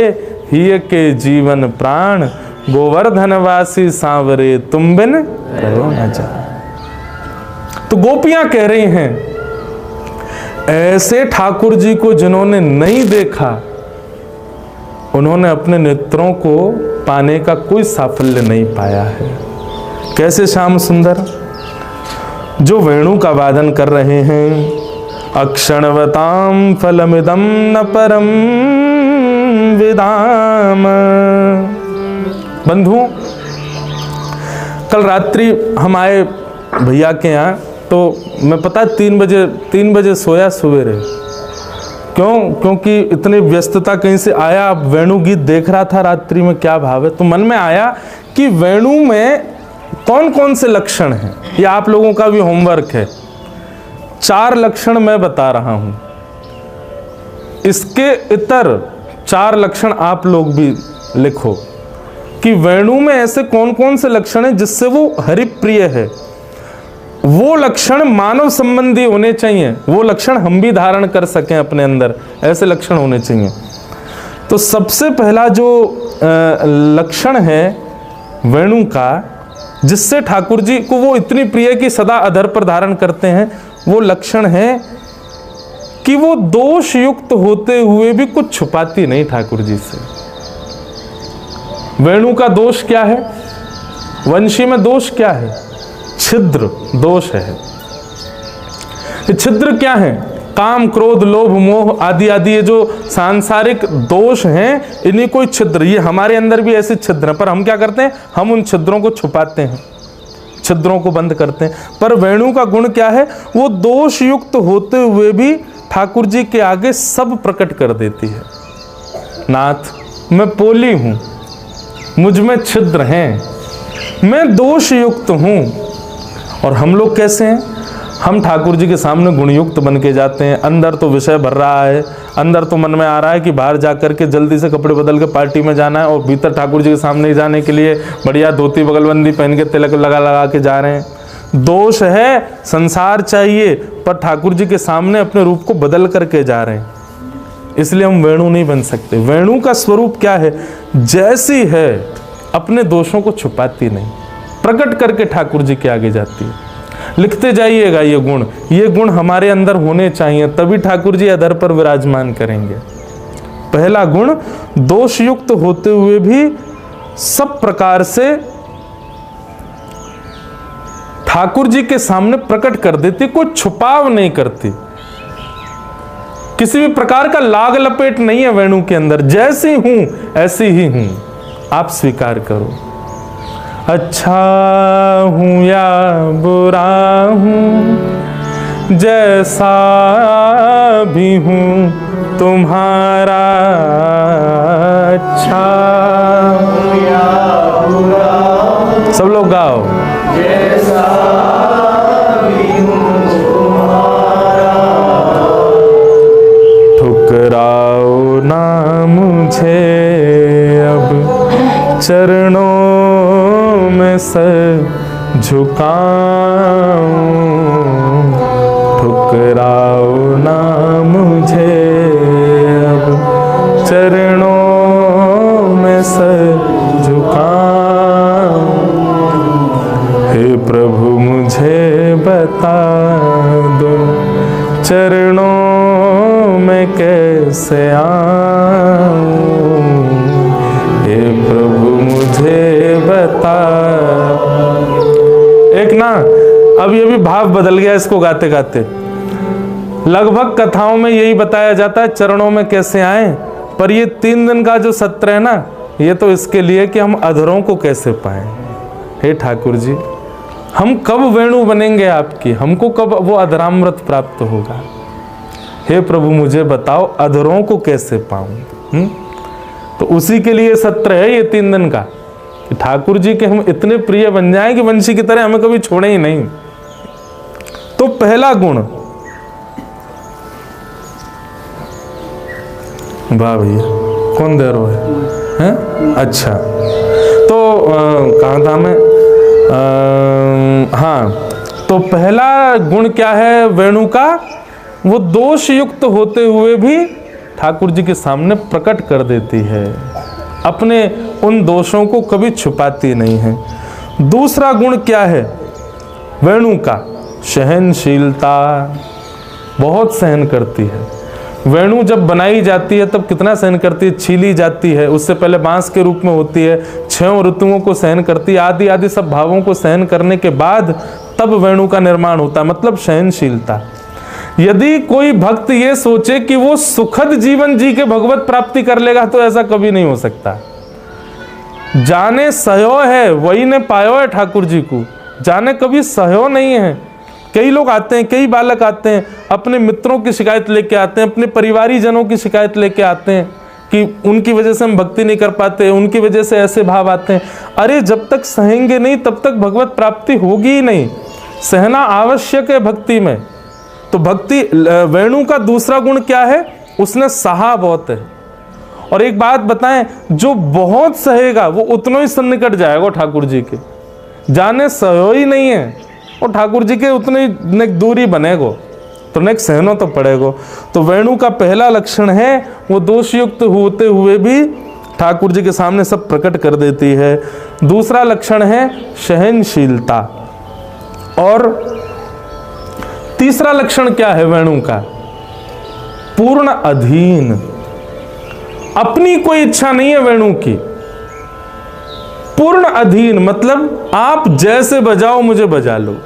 [SPEAKER 1] हिय के जीवन प्राण, गोवर्धनवासी सांवरे तुम बिन रहो न जाए। तो गोपियां कह रही हैं, ऐसे ठाकुर जी को जिन्होंने नहीं देखा, उन्होंने अपने नेत्रों को पाने का कोई साफल्य नहीं पाया है। कैसे श्याम सुंदर जो वेणु का वादन कर रहे हैं, अक्षणवताम फलमिदम न परम विदाम। बंधुओं, कल रात्रि हम आए भैया के यहाँ, तो मैं पता 3 बजे सोया सवेरे। क्यों? क्योंकि इतनी व्यस्तता कहीं से आया, अब वेणु गीत देख रहा था रात्रि में, क्या भाव है, तो मन में आया कि वेणु में कौन कौन से लक्षण हैं। ये आप लोगों का भी होमवर्क है। 4 लक्षण मैं बता रहा हूं, इसके इतर 4 लक्षण आप लोग भी लिखो कि वेणु में ऐसे कौन कौन से लक्षण हैं जिससे वो हरिप्रिय है। वो लक्षण मानव संबंधी होने चाहिए, वो लक्षण हम भी धारण कर सकें अपने अंदर, ऐसे लक्षण होने चाहिए। तो सबसे पहला जो लक्षण है वेणु का, जिससे ठाकुर जी को वो इतनी प्रिय कि सदा अधर पर धारण करते हैं, वो लक्षण है कि वो दोष युक्त होते हुए भी कुछ छुपाती नहीं ठाकुर जी से। वेणु का दोष क्या है? वंशी में दोष क्या है? छिद्र दोष है। ये छिद्र क्या है? काम, क्रोध, लोभ, मोह आदि आदि ये जो सांसारिक दोष हैं, इन्हीं कोई छिद्र, ये हमारे अंदर भी ऐसे छिद्र हैं, पर हम क्या करते हैं? हम उन छिद्रों को छुपाते हैं, छिद्रों को बंद करते हैं। पर वेणु का गुण क्या है? वो दोष युक्त होते हुए भी ठाकुर जी के आगे सब प्रकट कर देती है। नाथ, मैं पोली हूं, मुझ में छिद्र हैं, मैं दोष युक्त हूं। और हम लोग कैसे हैं? हम ठाकुर जी के सामने गुणयुक्त बन के जाते हैं। अंदर तो विषय भर रहा है, अंदर तो मन में आ रहा है कि बाहर जाकर के जल्दी से कपड़े बदल के पार्टी में जाना है, और भीतर ठाकुर जी के सामने जाने के लिए बढ़िया धोती बगलबंदी पहन के तिलक लगा लगा के जा रहे हैं। दोष है, संसार चाहिए, पर ठाकुर जी के सामने अपने रूप को बदल करके जा रहे हैं। इसलिए हम वेणु नहीं बन सकते। वेणु का स्वरूप क्या है? जैसी है, अपने दोषों को छुपाती नहीं, प्रकट करके ठाकुर जी के आगे जाती है। लिखते जाइएगा ये गुण हमारे अंदर होने चाहिए, तभी ठाकुर जी अधर पर विराजमान करेंगे। पहला गुण, दोष युक्त होते हुए भी सब प्रकार से ठाकुर जी के सामने प्रकट कर देती, कोई छुपाव नहीं करती, किसी भी प्रकार का लाग लपेट नहीं है वेणु के अंदर। जैसी हूं ऐसी ही हूं, आप स्वीकार करो। अच्छा हूं या बुरा हूं, जैसा भी हूं तुम्हारा अच्छा हूं या बुरा। सब लोग गाओ। जैसा भी हूं तुम्हारा, ठुकराओ ना मुझे अब चरणों में सर झुकाऊं, ठुकराओ ना मुझे अब चरणों में सर झुकाऊं। हे प्रभु मुझे बता दो, चरणों में कैसे आऊं, हे प्रभु मुझे बता। एक ना, अब ये भी भाव बदल गया इसको गाते गाते। लगभग कथाओं में यही बताया जाता है चरणों में कैसे आए, पर ये 3 दिन का जो सत्र है ना, ये तो इसके लिए कि हम अधरों को कैसे पाएं। हे ठाकुर जी, हम कब वेणु बनेंगे आपकी? हमको कब वो अधरामृत प्राप्त होगा? हे प्रभु मुझे बताओ, अधरों को कैसे पाऊं? तो उसी के लिए सत्र है ये 3 दिन का, कि ठाकुर जी के हम इतने प्रिय बन जाएं कि वंशी की तरह हमें कभी छोड़े ही नहीं। तो पहला गुण, वाह भैया, कौन दे रहा है? अच्छा, तो कहाँ था मैं? हाँ, तो पहला गुण क्या है वेणु का? वो दोष युक्त होते हुए भी ठाकुर जी के सामने प्रकट कर देती है, अपने उन दोषों को कभी छुपाती नहीं है। दूसरा गुण क्या है वेणु का? सहनशीलता, बहुत सहन करती है। वेणु जब बनाई जाती है तब कितना सहन करती है, छीली जाती है, उससे पहले बांस के रूप में होती है, 6 ऋतुओं को सहन करती है, आदि आदि सब भावों को सहन करने के बाद तब वेणु का निर्माण होता है, मतलब सहनशीलता। यदि कोई भक्त ये सोचे कि वो सुखद जीवन जी के भगवत प्राप्ति कर लेगा तो ऐसा कभी नहीं हो सकता। जाने सहयो है वही ने पायो है ठाकुर जी को, जाने कभी सहयो नहीं है। कई लोग आते हैं, कई बालक आते हैं, अपने मित्रों की शिकायत लेके आते हैं, अपने परिवारी जनों की शिकायत लेके आते हैं कि उनकी वजह से हम भक्ति नहीं कर पाते, उनकी वजह से ऐसे भाव आते हैं। अरे जब तक सहेंगे नहीं तब तक भगवत प्राप्ति होगी ही नहीं। सहना आवश्यक है भक्ति में। तो भक्ति वेणु का दूसरा गुण क्या है? उसने सहा बहुत है। और एक बात बताएं, जो बहुत सहेगा वो उतना ही सन्निकट जाएगा ठाकुर जी के, जाने सहो ही नहीं है और ठाकुर जी के उतनी दूरी बनेगो तो नेक सहनो तो पड़ेगो। तो वेणु का पहला लक्षण है वो दोषयुक्त होते हुए भी ठाकुर जी के सामने सब प्रकट कर देती है। दूसरा लक्षण है सहनशीलता। और तीसरा लक्षण क्या है वेणु का? पूर्ण अधीन। अपनी कोई इच्छा नहीं है वेणु की, पूर्ण अधीन, मतलब आप जैसे बजाओ मुझे बजा लो,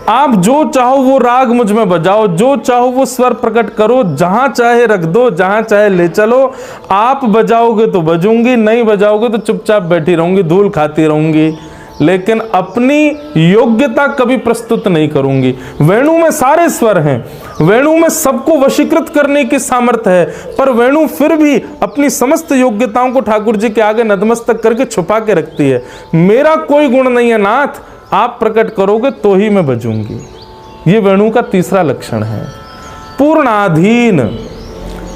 [SPEAKER 1] आप जो चाहो वो राग मुझ में बजाओ, जो चाहो वो स्वर प्रकट करो, जहां चाहे रख दो, जहां चाहे ले चलो। आप बजाओगे तो बजूंगी, नहीं बजाओगे तो चुपचाप बैठी रहूंगी, धूल खाती रहूंगी, लेकिन अपनी योग्यता कभी प्रस्तुत नहीं करूंगी। वेणु में सारे स्वर हैं, वेणु में सबको वशीकृत करने की सामर्थ्य है, पर वेणु फिर भी अपनी समस्त योग्यताओं को ठाकुर जी के आगे नतमस्तक करके छुपा के रखती है। मेरा कोई गुण नहीं है नाथ, आप प्रकट करोगे तो ही मैं बजूंगी। ये वेणु का तीसरा लक्षण है, पूर्णाधीन।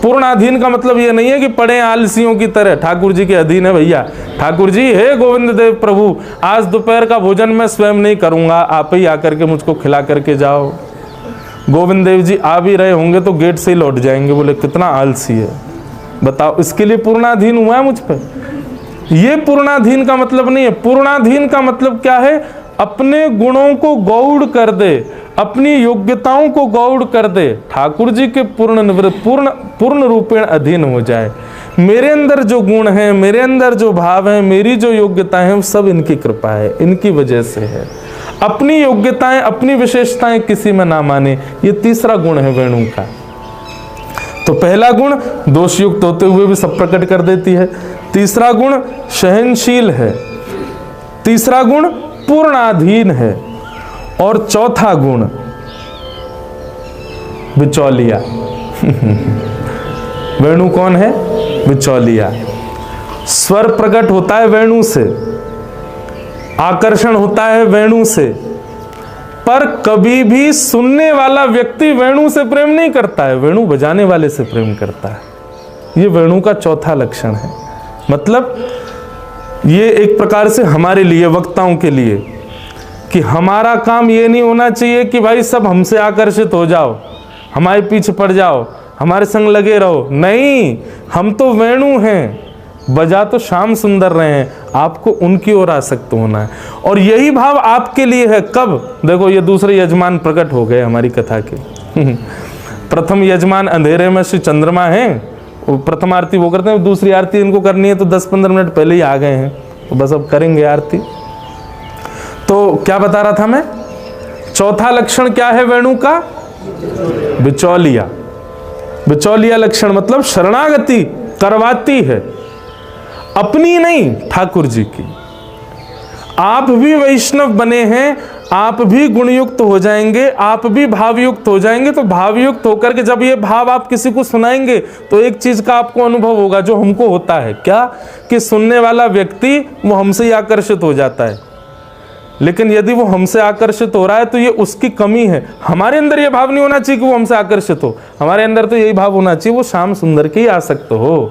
[SPEAKER 1] पूर्णाधीन का मतलब ये नहीं है कि पड़े आलसियों की तरह, ठाकुर जी के अधीन है भैया। ठाकुर जी, हे गोविंद देव प्रभु, आज दोपहर का भोजन मैं स्वयं नहीं करूंगा, आप ही आकर के मुझको खिला करके जाओ। गोविंद देव जी आ भी रहे होंगे तो गेट से ही लौट जाएंगे, बोले कितना आलसी है बताओ, इसके लिए पूर्णाधीन हुआ है मुझ पे। ये पूर्णाधीन का मतलब नहीं है। पूर्णाधीन का मतलब क्या है? अपने गुणों को गौड़ कर दे, अपनी योग्यताओं को गौड़ कर दे, ठाकुर जी के पूर्ण रूपेण अधीन हो जाए। मेरे अंदर जो गुण है, मेरे अंदर जो भाव है, मेरी जो योग्यताएं हैं, वो सब इनकी कृपा है, इनकी वजह से है। अपनी योग्यताएं, अपनी विशेषताएं किसी में ना माने, ये तीसरा गुण है वेणु का। तो पहला गुण दोषयुक्त होते हुए भी सब प्रकट कर देती है, तीसरा गुण सहनशील है, तीसरा गुण पूर्णाधीन है, और चौथा गुण बिचौलिया। वेणु कौन है? बिचौलिया। स्वर प्रकट होता है वेणु से, आकर्षण होता है वेणु से, पर कभी भी सुनने वाला व्यक्ति वेणु से प्रेम नहीं करता है, वेणु बजाने वाले से प्रेम करता है। ये वेणु का चौथा लक्षण है। मतलब ये एक प्रकार से हमारे लिए, वक्ताओं के लिए, कि हमारा काम ये नहीं होना चाहिए कि भाई सब हमसे आकर्षित हो जाओ, हमारे पीछे पड़ जाओ, हमारे संग लगे रहो। नहीं, हम तो वेणु हैं, बजा तो श्याम सुंदर रहे हैं, आपको उनकी ओर आसक्त होना है। और यही भाव आपके लिए है। कब? देखो, ये दूसरे यजमान प्रकट हो गए हमारी कथा के। प्रथम यजमान अंधेरे में श्री चंद्रमा हैं, प्रथम आरती वो करते हैं, दूसरी आरती इनको करनी है तो 10-15 मिनट पहले ही आ गए हैं, तो बस अब करेंगे आरती। तो क्या बता रहा था मैं? चौथा लक्षण क्या है वेणु का? बिचौलिया। बिचौलिया लक्षण मतलब शरणागति करवाती है, अपनी नहीं, ठाकुर जी की। आप भी वैष्णव बने हैं, आप भी गुणयुक्त हो जाएंगे, आप भी भावयुक्त हो जाएंगे। तो भावयुक्त होकर के जब ये भाव आप किसी को सुनाएंगे तो एक चीज का आपको अनुभव होगा जो हमको होता है, क्या? कि सुनने वाला व्यक्ति वो हमसे ही आकर्षित हो जाता है। लेकिन यदि वो हमसे आकर्षित हो रहा है तो ये उसकी कमी है। हमारे अंदर ये भाव नहीं होना चाहिए कि वो हमसे आकर्षित हो, हमारे अंदर तो यही भाव होना चाहिए वो श्याम सुंदर के ही आसक्त हो।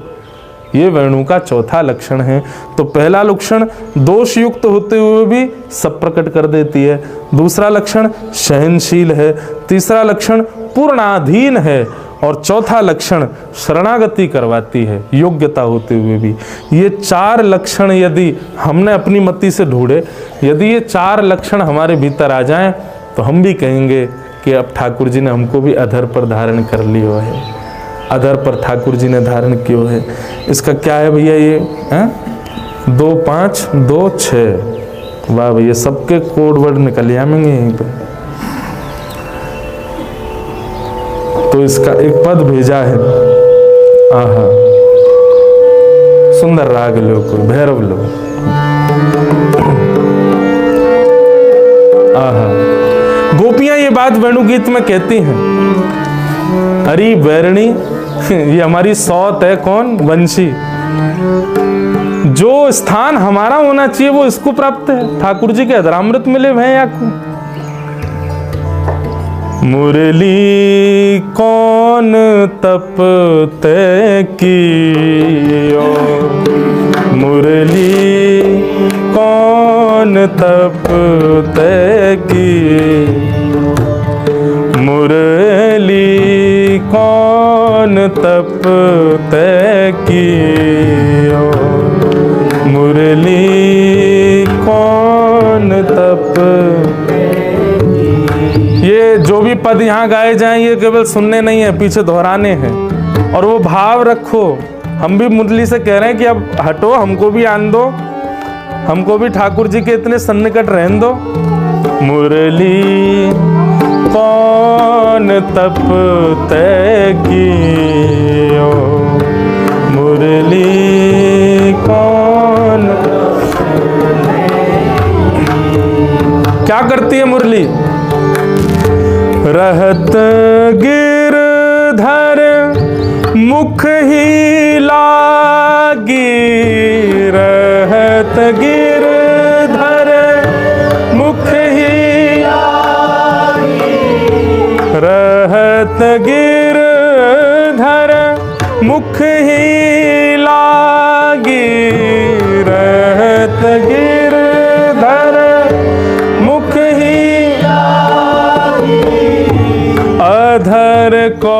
[SPEAKER 1] ये वेणु का चौथा लक्षण है। तो पहला लक्षण दोष युक्त होते हुए भी सब प्रकट कर देती है, दूसरा लक्षण सहनशील है, तीसरा लक्षण पूर्णाधीन है, और चौथा लक्षण शरणागति करवाती है, योग्यता होते हुए भी। ये 4 लक्षण यदि हमने अपनी मति से ढूंढे, यदि ये 4 लक्षण हमारे भीतर आ जाएं, तो हम भी कहेंगे कि अब ठाकुर जी ने हमको भी अधर पर धारण कर लियो है, अधर पर ठाकुर जी ने धारण कियो है। इसका क्या है भैया, ये 2 5 2 6, वाह भैया, सबके कोड वर्ड निकल आएंगे यहीं पे। तो इसका एक पद भेजा है, आहा, सुंदर राग लो, कोई भैरव लो, आहा। गोपियां ये बात वेणुगीत में कहती हैं, अरे बैरणी, ये हमारी सौत है, कौन, वंशी, जो स्थान हमारा होना चाहिए वो इसको प्राप्त है, ठाकुर जी के अधरामृत मिले हैं या को। मुरली कौन तप तय कियो, मुरली कौन तप तय की, मुरली कौन तप तय कियो, मुरली कौन तप। ये जो भी पद यहाँ गाए जाएं, ये केवल सुनने नहीं है, पीछे दोहराने हैं, और वो भाव रखो। हम भी मुरली से कह रहे हैं कि अब हटो, हमको भी आन दो, हमको भी ठाकुर जी के इतने सन्निकट रहने दो। मुरली कौन तप तय कियो, मुरली कौन। क्या करती है मुरली? रहत गिरधर मुख ही लागी, रहत गिरधर मुख ही लागी, रहत गिरधर मुख ही लागी, रहत गिरधर मुख ही लागी, अधर को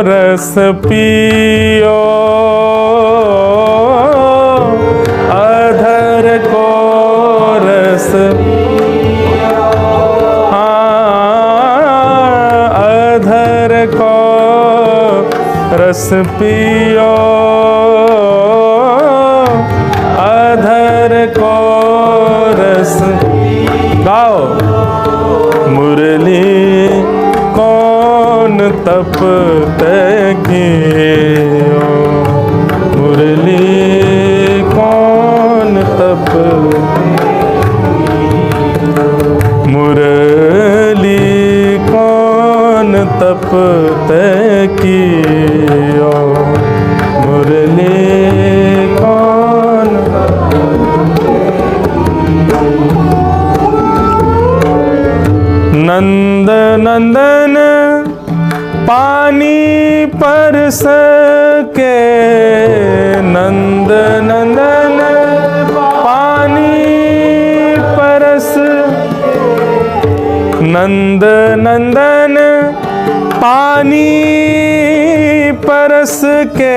[SPEAKER 1] रस पियो, अधर को रस, अधर को रस पियो, अधर को रस। गाओ। मुरली कौन तप तय कियो, मुरली कौन तप, मुरली कौन तप तय कियो, मुरली कौन। नंद नंदन पानी परस के, नंद नंदन पानी परस, नंद नंदन पानी परस के,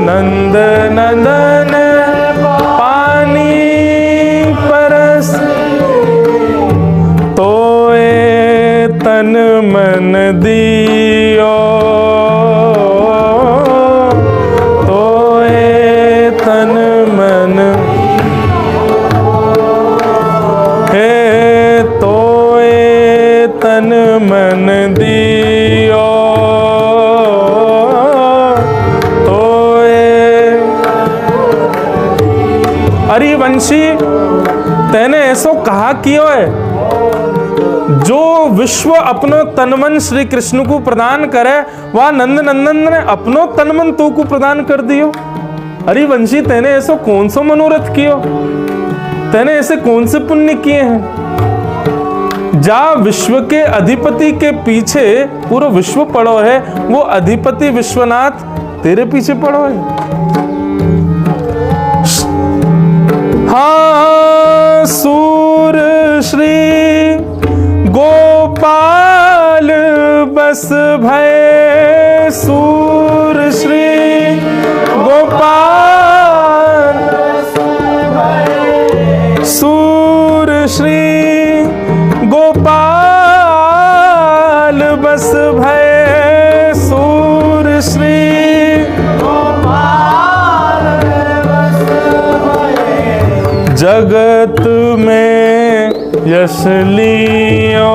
[SPEAKER 1] नंद नंदन पानी परस, तोए तन मन दियो, तोए तन मन, हे तोए तन मन दियो, तोए। अरे वंशी, तेने ऐसो कहा कियो है, जो विश्व अपनो तनमन श्री कृष्ण को प्रदान करे, वह नंद नंदन ने अपनो तनमन तू को प्रदान कर दियो। अरे वंशी, तेने ऐसो कौन सा मनोरथ कियो, तेने ऐसे कौन से पुण्य किए हैं? जा विश्व के अधिपति के पीछे पूरा विश्व पड़ो है, वो अधिपति विश्वनाथ तेरे पीछे पड़ो है। हाँ सूर श्री गोपाल बस भय सूर श्री गोपाल, सूर श्री गोपाल बस भय सूर श्री गोपाल बस भय, जगत में यश लियो,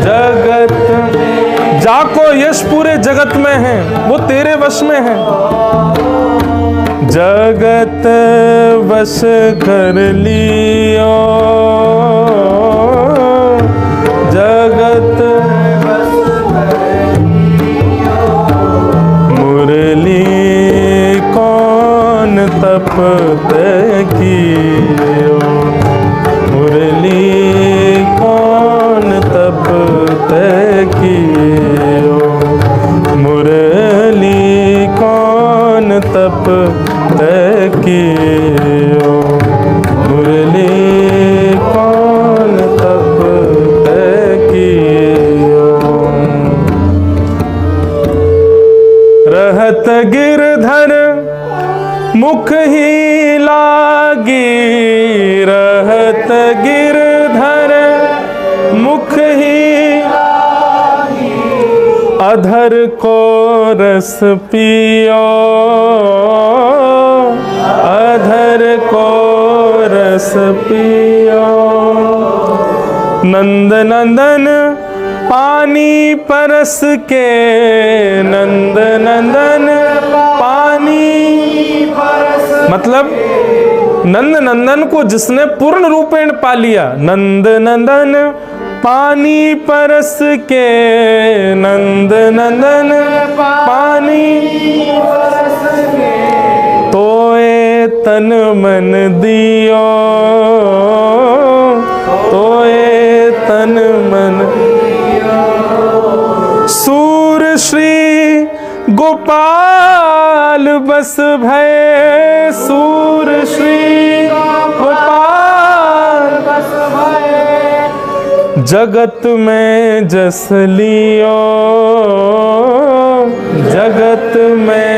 [SPEAKER 1] जगत जाको यश पूरे जगत में है, वो तेरे वश में है। जगत वश कर लियो, जगत वश कर लियो, मुरली कौन तप तय कियो, मुरली कौन तप तय कियो, मुरली कौन तप तय कियो, मुरली कौन तप तय कियो। रहत गिरधर मुख ही लागी, रहत गिरधर मुख ही अधर को रस पियो, अधर को रस पियो, नंद नंदन पानी परस के, नंद नंदन पानी परस, मतलब नंद नंदन को जिसने पूर्ण रूपेण पा लिया, नंद नंदन पानी परस के, नंद नंदन पानी परस के, तोए तन मन दियो, तोए तन मन दियो, सूर श्री गोपाल बस भय सूर श्री गोपाल बस भय, जगत में जस लियो, जगत में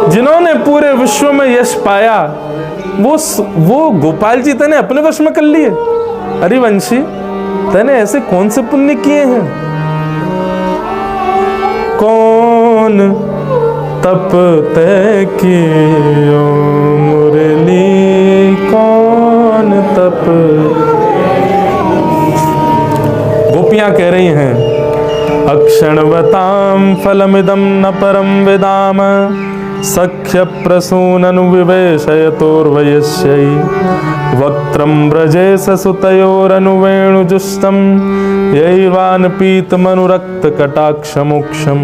[SPEAKER 1] जिन्होंने पूरे विश्व में यश पाया वो गोपाल जी तने अपने वश में कर लिए। हरिवंशी तने ऐसे कौन से पुण्य किए हैं? कौन तप तय कियो, मुरली कौन तप। गोपियां कह रही हैं अक्षणवताम फलमिदं न परम विदाम, सख्य प्रसूननु विवेशयतोर्वयस्यै, वक्त्रं व्रजेश सुतयोरनुवेणुजुष्टं, यैवान पीतमनुरक्त कटाक्ष मोक्षम।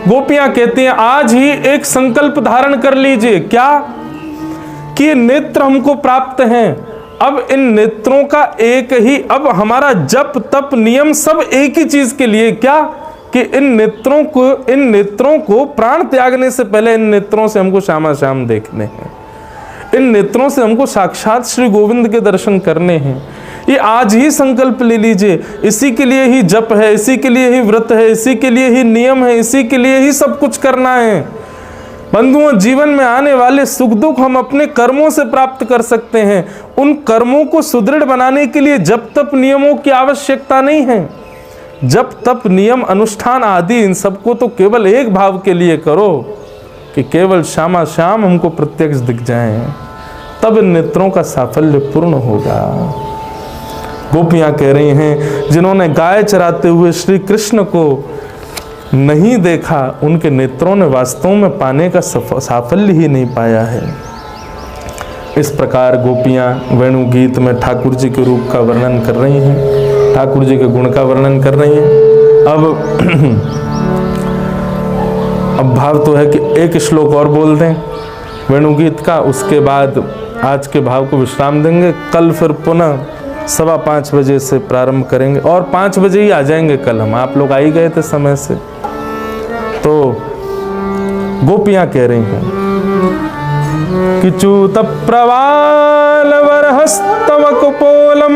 [SPEAKER 1] गोपियां कहती हैं आज ही एक संकल्प धारण कर लीजिए, क्या कि नेत्र हमको प्राप्त हैं। अब इन नेत्रों का एक ही, अब हमारा जप तप नियम सब एक ही चीज के लिए, क्या कि इन नेत्रों को प्राण त्यागने से पहले इन नेत्रों से हमको श्यामा श्याम देखने हैं, इन नेत्रों से हमको साक्षात श्री गोविंद के दर्शन करने हैं। ये आज ही संकल्प ले लीजिए, इसी के लिए ही जप है, इसी के लिए ही व्रत है, इसी के लिए ही नियम है, इसी के लिए ही सब कुछ करना है। बंधुओं, जीवन में आने वाले सुख दुख हम अपने कर्मों से प्राप्त कर सकते हैं। उन कर्मों को सुदृढ़ बनाने के लिए जप तप नियमों की आवश्यकता नहीं है। जप तप नियम अनुष्ठान आदि इन सबको तो केवल एक भाव के लिए करो कि केवल श्यामा श्याम हमको प्रत्यक्ष दिख जाएं, तब इन नेत्रों का साफल्य पूर्ण होगा। गोपियां कह रही हैं जिन्होंने गाय चराते हुए श्री कृष्ण को नहीं देखा, उनके नेत्रों ने वास्तव में पाने का साफल्य ही नहीं पाया है। इस प्रकार गोपियां वेणु गीत में ठाकुर जी के रूप का वर्णन कर रही हैं, ठाकुर जी के गुण का वर्णन कर रही हैं। अब भाव तो है कि एक श्लोक और बोल दें वेणु गीत का, उसके बाद आज के भाव को विश्राम देंगे। कल फिर पुनः 5:15 बजे से प्रारंभ करेंगे और 5 बजे ही आ जाएंगे कल हम। आप लोग आ ही गए थे समय से। तो गोपियां कह रही हैं कि चूत प्रवाल वरहस्तव कुपोलम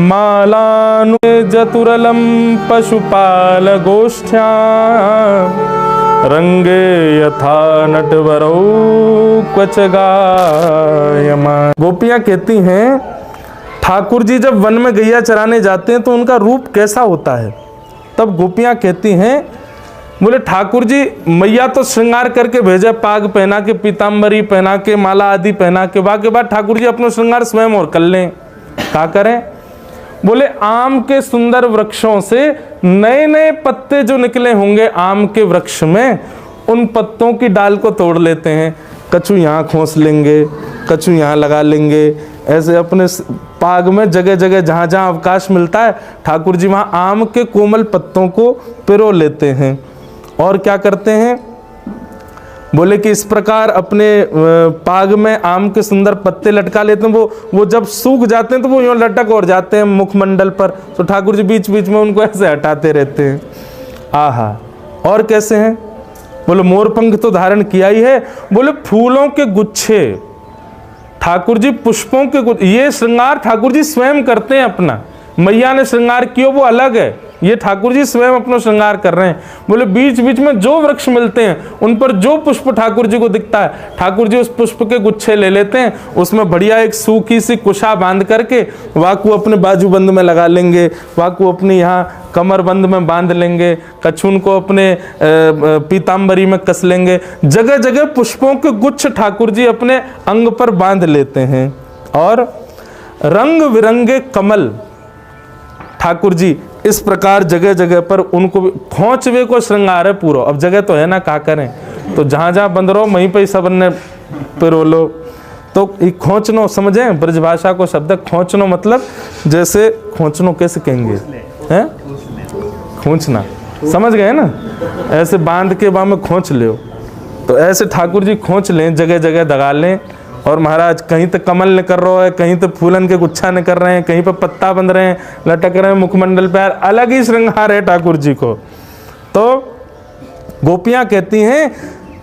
[SPEAKER 1] मालानु जतुरलम पशुपाल गोष्ठ्या रंगे यथा नटवरौ क्वच गायमान। गोपियां कहती हैं ठाकुर जी जब वन में गैया चराने जाते हैं तो उनका रूप कैसा होता है। तब गोपियां कहती हैं, बोले ठाकुर जी मैया तो श्रृंगार करके भेजे, पाग पहना के, पीताम्बरी पहना के, माला आदि पहना के, के बाद ठाकुर जी अपना श्रृंगार स्वयं और कर लें। क्या करें? बोले आम के सुंदर वृक्षों से नए नए पत्ते जो निकले होंगे आम के वृक्ष में, उन पत्तों की डाल को तोड़ लेते हैं, कछु यहाँ खोस लेंगे, कछु यहाँ लगा लेंगे। ऐसे अपने पाग में जगह जगह जहाँ जहाँ अवकाश मिलता है ठाकुर जी वहाँ आम के कोमल पत्तों को पिरो लेते हैं। और क्या करते हैं? बोले कि इस प्रकार अपने पाग में आम के सुंदर पत्ते लटका लेते हैं। वो जब सूख जाते हैं तो वो यूँ लटक और जाते हैं मुखमंडल पर, तो ठाकुर जी बीच बीच में उनको ऐसे हटाते रहते हैं। आहा, और कैसे हैं? बोले मोरपंख तो धारण किया ही है। बोले फूलों के गुच्छे ठाकुर जी, पुष्पों के गुच्छे, ये श्रृंगार ठाकुर जी स्वयं करते हैं अपना। मैया ने श्रृंगार किया वो अलग है, ये ठाकुर जी स्वयं अपना श्रृंगार कर रहे हैं। बोले बीच बीच में जो वृक्ष मिलते हैं उन पर जो पुष्प ठाकुर जी को दिखता है, ठाकुर जी उस पुष्प के गुच्छे ले लेते हैं, उसमें बढ़िया एक सूखी सी कुशा बांध करके वाकू अपने बाजूबंद में लगा लेंगे, वाकू अपने यहाँ कमरबंद में बांध लेंगे, कछुन को अपने पीताम्बरी में कस लेंगे। जगह जगह पुष्पों के गुच्छ ठाकुर जी अपने अंग पर बांध लेते हैं। और रंग बिरंगे कमल ठाकुर जी इस प्रकार जगह जगह पर उनको खोचवे को श्रृंगार है पूरा। अब जगह तो है ना, क्या करें, तो जहाँ जहाँ बंद रहो वहीं पर सब ने पिरो लो। तो खोचनो समझे ब्रजभाषा को शब्द खोचनो, मतलब जैसे खोचनो कैसे कहेंगे हैं, खोचना, समझ गए ना, ऐसे बांध के वहाँ में खोच ले। तो ऐसे ठाकुर जी खोच लें, जगह जगह दगा लें। और महाराज कहीं तो कमल ने कर रहे हैं, कहीं तो फूलन के गुच्छा ने कर रहे हैं, कहीं पर पत्ता बंध रहे हैं, लटक रहे हैं मुखमंडल पर, अलग ही श्रृंगार है ठाकुर जी को। तो गोपियां कहती हैं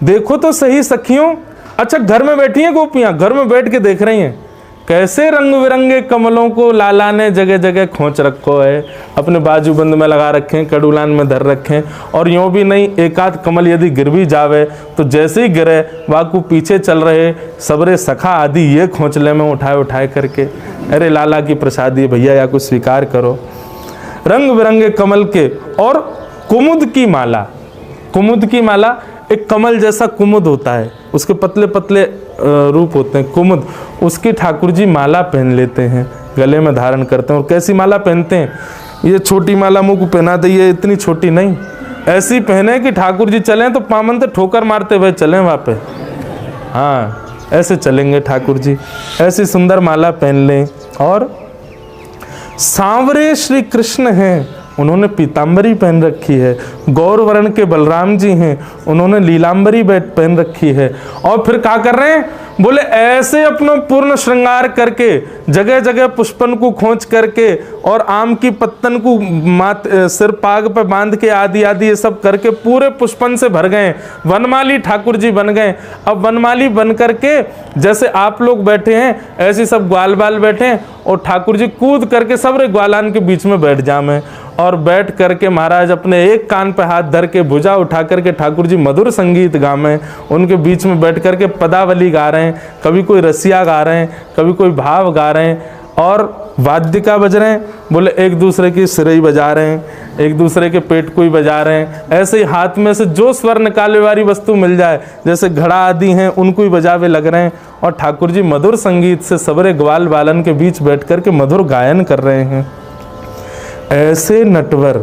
[SPEAKER 1] देखो तो सही सखियों। अच्छा, घर में बैठी हैं गोपियां, घर में बैठ के देख रही हैं कैसे रंग बिरंगे कमलों को लाला ने जगह जगह खोच रखो है, अपने बाजूबंद में लगा रखे हैं, कड़ूलान में धर रखे हैं। और यूँ भी नहीं, एक आध कमल यदि गिर भी जावे तो जैसे ही गिरे वाकू पीछे चल रहे सबरे सखा आदि ये खोंचले में उठाए करके, अरे लाला की प्रसादी भैया या कुछ स्वीकार करो। रंग बिरंगे कमल के और कुमुद की माला, कुमुद की माला एक कमल जैसा कुमुद होता है, उसके पतले पतले रूप होते हैं कुमुद, उसकी ठाकुर जी माला पहन लेते हैं, गले में धारण करते हैं। और कैसी माला पहनते हैं? ये छोटी माला मुँह को पहना दी है, इतनी छोटी नहीं, ऐसी पहने कि ठाकुर जी चलें तो पामन से ठोकर मारते हुए चलें वहाँ पे। हाँ, ऐसे चलेंगे ठाकुर जी, ऐसी सुंदर माला पहन लें। और सांवरे श्री कृष्ण हैं, उन्होंने पीताम्बरी पहन रखी है। गौर वर्ण के बलराम जी हैं, उन्होंने लीलाम्बरी पहन रखी है। और फिर क्या कर रहे हैं? बोले ऐसे अपना पूर्ण श्रृंगार करके जगह जगह पुष्पन को खोंच करके और आम की पत्तन को सिर पाग पे बांध के आदि आदि ये सब करके पूरे पुष्पन से भर गए, वनमाली ठाकुर जी बन गए। अब वनमाली बन करके जैसे आप लोग बैठे हैं ऐसे सब ग्वाल बाल बैठे हैं और ठाकुर जी कूद करके सबरे ग्वालान के बीच में बैठ जामे। और बैठ करके महाराज अपने एक कान पे हाथ धर के भुजा उठा करके ठाकुर जी मधुर संगीत गामे, उनके बीच में बैठ करके पदावली गा रहे हैं, कभी कोई रसिया गा रहे हैं, कभी कोई भाव गा रहे हैं और वाद्यका बज रहे हैं। बोले एक दूसरे की सिरई बजा रहे हैं, एक दूसरे के पेट को ही बजा रहे हैं। ऐसे ही हाथ में से जो स्वर निकाले वाली वस्तु मिल जाए जैसे घड़ा आदि हैं उनको ही बजावे लग रहे हैं। और ठाकुर जी मधुर संगीत से सबरे ग्वाल बालन के बीच बैठ करके मधुर गायन कर रहे हैं। ऐसे नटवर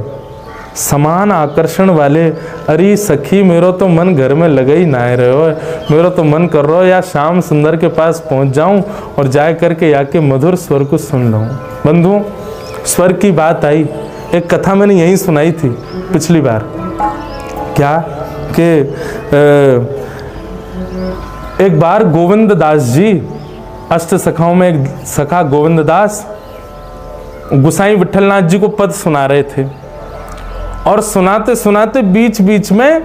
[SPEAKER 1] समान आकर्षण वाले, अरे सखी मेरो तो मन घर में लगे ही ना रहो, मेरो तो मन कर रहा हो या श्याम सुंदर के पास पहुंच जाऊं और जाए करके याके मधुर स्वर को सुन लूं। बंधुओं, स्वर की बात आई, एक कथा मैंने यही सुनाई थी पिछली बार, क्या कि एक बार गोविंद दास जी, अष्ट सखाओं में एक सखा गोविंद दास गुसाई विठलनाथ जी को पद सुना रहे थे और सुनाते सुनाते बीच बीच में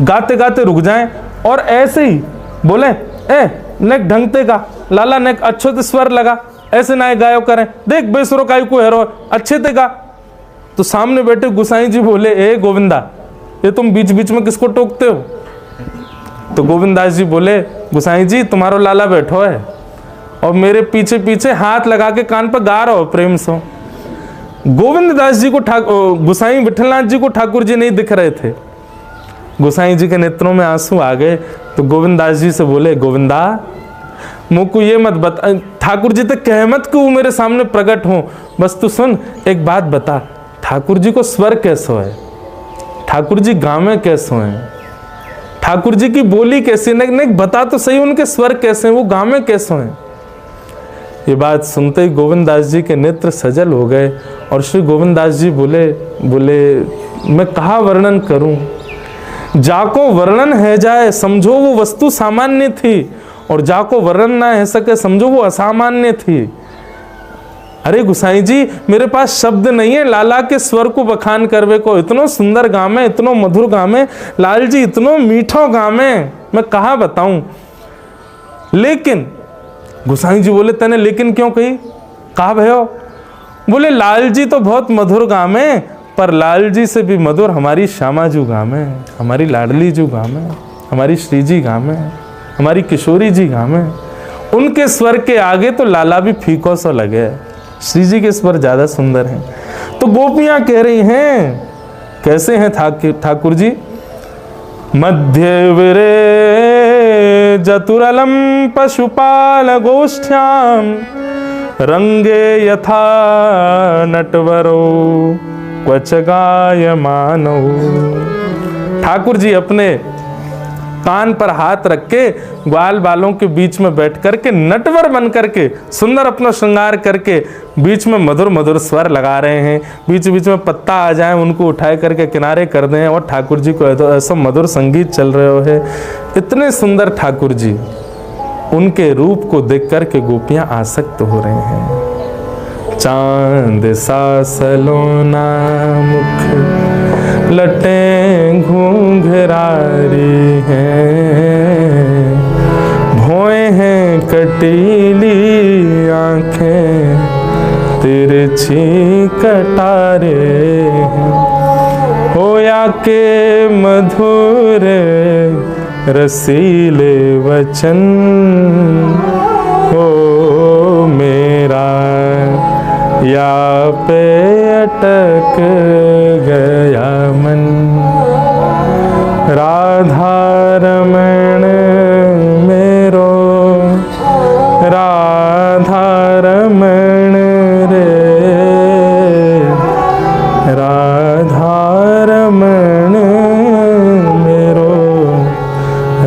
[SPEAKER 1] गाते गाते रुक जाएं और ऐसे ही बोले, ए नेक ढंगते का लाला नेक अच्छो ते स्वर लगा, ऐसे ना गायो करें, देख बेसुरो काई को हेरो अच्छे ते गा। तो सामने बैठे गुसाई जी बोले, ए गोविंदा, ये तुम बीच बीच में किसको टोकते हो? तो गोविंदास जी बोले, गुसाई जी तुम्हारो लाला बैठो है और मेरे पीछे पीछे हाथ लगा के कान पर गा रहो प्रेम से। गोविंददास जी को गुसाई विठलनाथ जी को ठाकुर जी नहीं दिख रहे थे। गुसाई जी के नेत्रों में आंसू आ गए। तो गोविंदास जी से बोले, गोविंदा मुझको ये मत बता, ठाकुर जी तक कह मत कि वो मेरे सामने प्रकट हो, बस तू सुन एक बात बता, ठाकुर जी को स्वर कैसो है, ठाकुर जी गामे कैसो हैं, ठाकुर जी की बोली कैसी, नहीं बता तो सही उनके स्वर कैसे हैं, वो गामे कैसे हैं। ये बात सुनते ही गोविंदास जी के नेत्र सजल हो गए और श्री गोविंदास जी बोले मैं कहाँ वर्णन करूं, जाको वर्णन है जाए समझो वो वस्तु सामान्य थी, और जाको वर्णन ना है सके समझो वो असामान्य थी। अरे गुसाई जी मेरे पास शब्द नहीं है लाला के स्वर को बखान करवे को, इतनो सुंदर गामे, इतनो मधुर गामे, लाल जी इतनो मीठो गामे, मैं कहाँ बताऊं। लेकिन गुसाई जी बोले, तने लेकिन क्यों कही, कहा भयो? बोले लाल जी तो बहुत मधुर गामे, पर लाल जी से भी मधुर हमारी श्यामा जू गामे, हमारी लाडली जू गामे, हमारी श्री जी गामे, हमारी किशोरी जी गामे। उनके स्वर के आगे तो लाला भी फीको सा लगे, श्री जी के स्वर ज्यादा सुंदर हैं। तो गोपियां कह रही हैं, कैसे हैं ठाकुर जी? मध्य विरे जतुरलम पशुपाल गोष्ठ्याम रंगे यथा नटवरो क्वच गायमानो। ठाकुर जी अपने कान पर हाथ रख के ग्वाल बालों के बीच में बैठ करके नटवर बन करके सुंदर अपना श्रृंगार करके बीच में मधुर मधुर स्वर लगा रहे हैं। बीच बीच में पत्ता आ जाए उनको उठाए करके किनारे कर दें और ठाकुर जी को ऐसा मधुर संगीत चल रहे है। इतने सुंदर ठाकुर जी, उनके रूप को देख करके गोपियां आसक्त हो रहे हैं। चांद सा सलोना मुख लटें घूंघरारी हैं, भौएं हैं कटीली आंखें तिरछी कटारे हैं, होया के मधुर रसीले वचन हो मेरा या पे अटक गया मन। राधा रमण मेरो राधा रमण रे, राधा रमण मेरो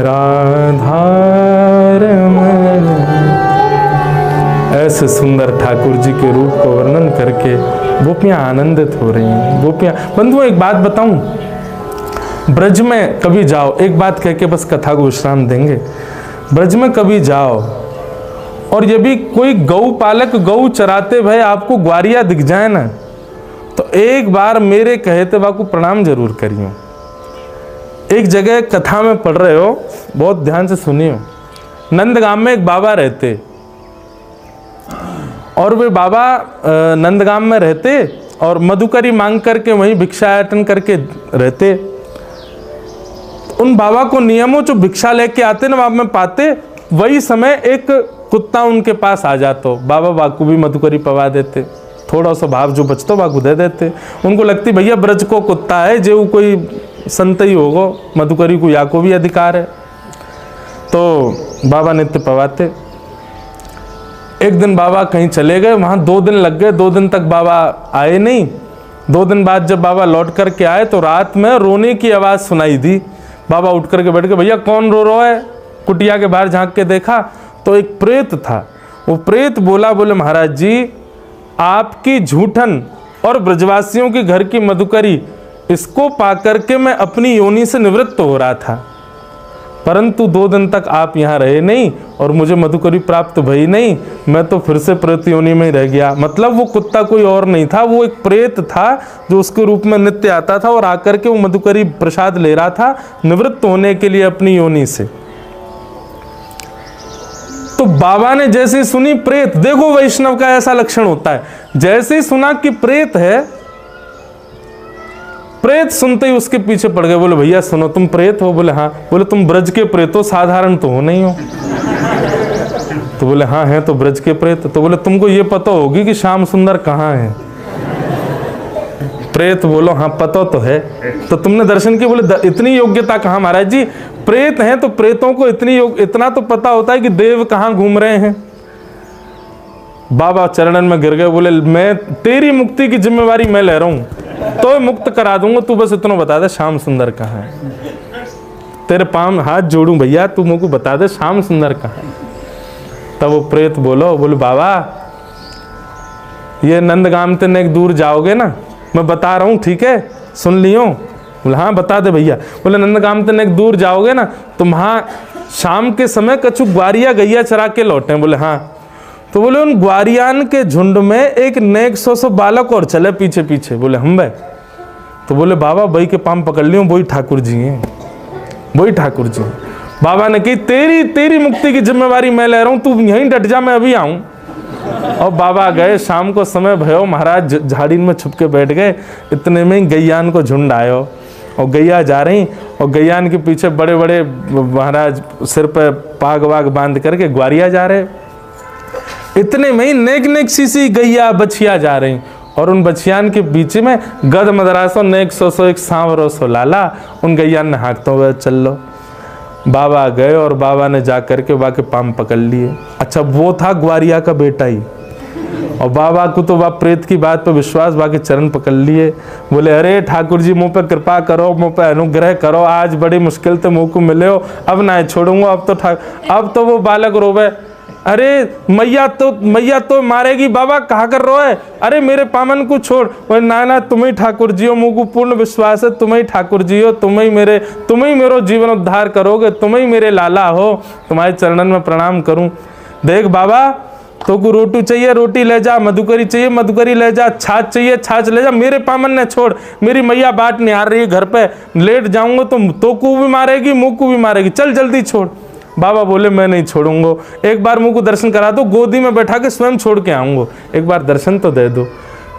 [SPEAKER 1] राधा रमण। ऐसे सुंदर ठाकुर जी के रूप को वर्णन करके गोपियां आनंदित हो रही हैं। गोपियां, बंधुओं एक बात बताऊं, ब्रज में कभी जाओ, एक बात कह के बस कथा को विश्राम देंगे। ब्रज में कभी जाओ और ये भी कोई गौ पालक गौ चराते भय आपको ग्वारिया दिख जाए ना, तो एक बार मेरे कहते बाको प्रणाम जरूर करियो। एक जगह कथा में पढ़ रहे हो, बहुत ध्यान से सुनियो। नंदगाम में एक बाबा रहते और वे बाबा नंदगाम में रहते और मधुकरी मांग करके वहीं भिक्षाटन करके रहते। उन बाबा को नियमों जो भिक्षा लेके आते ना वहां में पाते, वही समय एक कुत्ता उनके पास आ जातो, बाबा बाकू भी मधुकरी पवा देते, थोड़ा सा भाव जो बचतो बाकू दे देते। उनको लगती भैया ब्रज को कुत्ता है, जो कोई संत ही होगो, मधुकरी को या को भी अधिकार है, तो बाबा नित्य पवाते। एक दिन बाबा कहीं चले गए, वहां 2 दिन लग गए, 2 दिन तक बाबा आए नहीं। 2 दिन बाद जब बाबा लौट करके आए तो रात में रोने की आवाज सुनाई दी। बाबा उठ करके बैठ गए, भैया कौन रो रहा है? कुटिया के बाहर झांक के देखा तो एक प्रेत था। वो प्रेत बोले महाराज जी, आपकी झूठन और ब्रजवासियों के घर की मधुकरी, इसको पाकर के मैं अपनी योनि से निवृत्त हो रहा था, परंतु 2 दिन तक आप यहाँ रहे नहीं और मुझे मधुकरी प्राप्त भई नहीं, मैं तो फिर से प्रेत योनि में ही रह गया। मतलब वो कुत्ता कोई और नहीं था, वो एक प्रेत था जो उसके रूप में नित्य आता था और आकर के वो मधुकरी प्रसाद ले रहा था निवृत्त होने के लिए अपनी योनि से। तो बाबा ने जैसे ही सुनी प्रेत, देखो वैष्णव का ऐसा लक्षण होता है, जैसे ही सुना कि प्रेत है, प्रेत सुनते ही उसके पीछे पड़ गए। बोले भैया सुनो, तुम प्रेत हो? बोले हाँ। बोले तुम ब्रज के प्रेत हो, साधारण तो हो नहीं हो? तो बोले हाँ है तो ब्रज के प्रेत। तो बोले तुमको ये पता होगी कि श्याम सुंदर कहाँ है? प्रेत बोलो हाँ पता तो है। तो तुमने दर्शन किए? बोले इतनी योग्यता कहाँ महाराज जी, प्रेत हैं तो प्रेतों को इतना तो पता होता है कि देव कहाँ घूम रहे हैं। बाबा चरणन में गिर गए। बोले मैं तेरी मुक्ति की जिम्मेवारी मैं ले रहा हूं, तो मुक्त करा दूंगा, तू बस इतना बता दे श्याम सुंदर कहाँ है। तेरे पांव हाथ जोड़ूं भैया, तू मुझको बता दे श्याम सुंदर कहाँ है। तब वो प्रेत बोले बाबा ये नंदगाम ते नेक दूर जाओगे ना, मैं बता रहा हूँ ठीक है, सुन लियो? बोले हाँ बता दे भैया। बोले नंदगाम ते नेक दूर जाओगे ना तो वहाँ शाम के समय कछु ग्वारिया गैया चरा के लौटे। बोले हाँ। तो बोले उन ग्वारियान के झुंड में एक नेक 100 बालक और चले पीछे पीछे। बोले हम भाई। तो बोले बाबा बई के पाम पकड़ लियो, वही ठाकुर जी हैं, वही ठाकुर जी हैं। बाबा ने कही तेरी मुक्ति की जिम्मेवारी मैं ले रहा हूँ, तू यहीं डट जा, मैं अभी आऊँ। और बाबा गए, शाम को समय भयो, महाराज झाड़ी में छुप के बैठ गए। इतने में ही गैयान को झुंड आयो और गैया जा रही, और गैयान के पीछे बड़े बड़े महाराज सिर पे पाग वाग बांध करके ग्वारिया जा रहे। इतने में ही नेक सी गैया बछिया जा रही, और उन बछियान के बीच में गद मदरासो नेक 100 एक सांवरो सो लाला, उन गैयान ने हाँकते हुए चल लो। बाबा गए और बाबा ने जा करके वहाँ के पाम पकड़ लिए। अच्छा वो था ग्वारिया का बेटा ही, और बाबा को तो वह प्रेत की बात पर विश्वास, वहाँ के चरण पकड़ लिए। बोले अरे ठाकुर जी मुँह पे कृपा करो, मुँह पे अनुग्रह करो, आज बड़ी मुश्किल से मुँह को मिले हो, अब ना छोड़ूंगा। अब तो वो बालक रोवे, अरे मैया तो मारेगी बाबा, कहा कर रो है? अरे मेरे पामन को छोड़। बोले ना तुम ही ठाकुर जी हो, मुझको पूर्ण विश्वास है, तुम ही ठाकुर जी हो, तुम ही मेरो जीवन उद्धार करोगे, तुम ही मेरे लाला हो, तुम्हारे चरणन में प्रणाम करूं। देख बाबा तो को रोटी चाहिए रोटी ले जा, मधुकरी चाहिए मधुकरी ले जा, छाछ चाहिए छाछ ले जा, मेरे पामन ने छोड़, मेरी मैया बाट निहार रही है घर पे, लेट जाऊंगा तो को भी मारेगी, मुँह को भी मारेगी, चल जल्दी छोड़। बाबा बोले मैं नहीं छोड़ूंगा, एक बार मुझको दर्शन करा दो, गोदी में बैठा के स्वयं छोड़ के आऊंगा, एक बार दर्शन तो दे दो।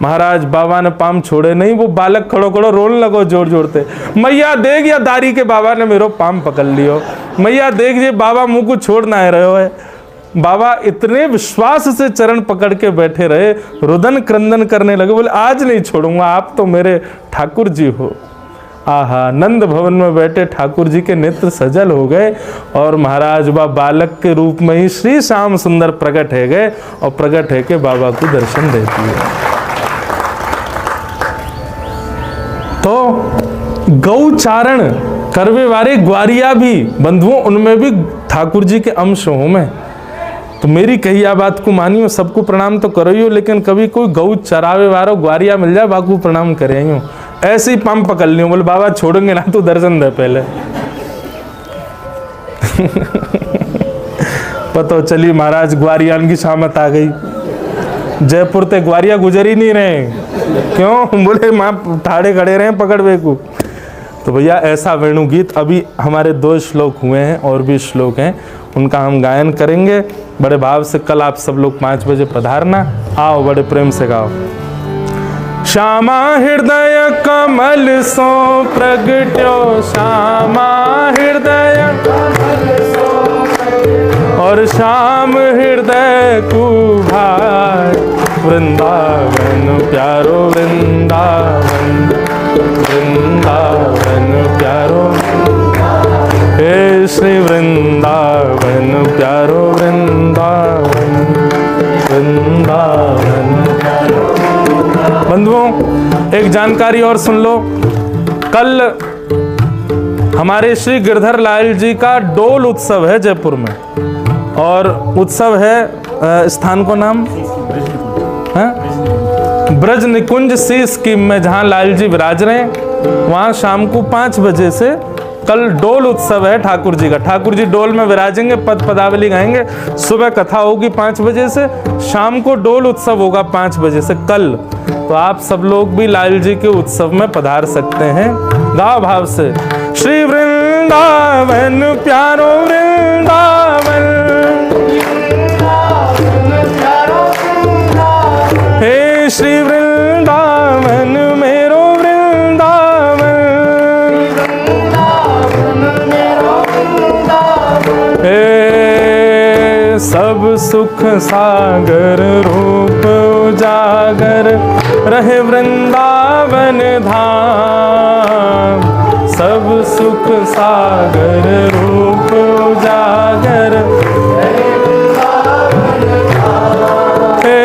[SPEAKER 1] महाराज बाबा ने पाम छोड़े नहीं, वो बालक खड़ो रोने लगो जोर जोरते, मैया देख या दारी के बाबा ने मेरो पाम पकड़ लियो, मैया देख ये बाबा मुँह को छोड़ ना रहे है। बाबा इतने विश्वास से चरण पकड़ के बैठे रहे, रुदन क्रंदन करने लगे, बोले आज नहीं छोड़ूंगा, आप तो मेरे ठाकुर जी हो। आहा, नंद भवन में बैठे ठाकुर जी के नेत्र सजल हो गए, और महाराज बा बालक के रूप में ही श्री श्याम सुंदर प्रकट है गए, और प्रकट है के बाबा को दर्शन दे दिए। तो गौचारण करवे वाले ग्वारिया भी बंधुओं, उनमें भी ठाकुर जी के अंश हूं मैं। तो मेरी कही बात को मानियो, सबको प्रणाम तो करो ही हो, लेकिन कभी कोई गौ चरावे वाला ग्वारिया मिल जाए, बाकू प्रणाम करेंगे। ऐसे ही पंप पकड़ लियो, बोले बाबा छोड़ेंगे ना, तू दर्शन दे पहले। पता चली महाराज ग्वारियान की शामत आ गई, जयपुर ते ग्वारिया गुजर ही नहीं रहे, क्यों? बोले माँ ठाड़े खड़े रहे पकड़ बेकू। तो भैया ऐसा वेणु गीत अभी हमारे 2 श्लोक हुए हैं, और भी श्लोक हैं, उनका हम गायन करेंगे बड़े भाव से। कल आप सब लोग 5 बजे पधारना, आओ बड़े प्रेम से गाओ। श्यामा हृदय कमल सो प्रगट्यो, श्यामा हृदय और श्याम हृदय कुभार, वृंदावन प्यारो वृंदावन, वृंदावन प्यारो, हे श्री वृंदावन प्यारो वृंदावन, वृंदावन। बंधुओं एक जानकारी और सुन लो, कल हमारे श्री गिरधर लाल जी का डोल उत्सव है जयपुर में, और उत्सव है स्थान को नाम है ब्रज निकुंज सी स्कीम में, जहां लाल जी विराज रहे हैं, वहां शाम को 5 बजे से कल डोल उत्सव है ठाकुर जी का। ठाकुर जी डोल में विराजेंगे, पद पदावली गाएंगे, सुबह कथा होगी 5 बजे से, शाम को डोल उत्सव होगा 5 बजे से कल। तो आप सब लोग भी लाल जी के उत्सव में पधार सकते हैं। गाओ भाव से, श्री वृंदावन प्यारो वृंदावन, श्री वृंदावन मेरो वृंदावन, हे सब सुख सागर रूप उजागर रहे वृंदावन धाम, सब सुख सागर रूप उजागर हे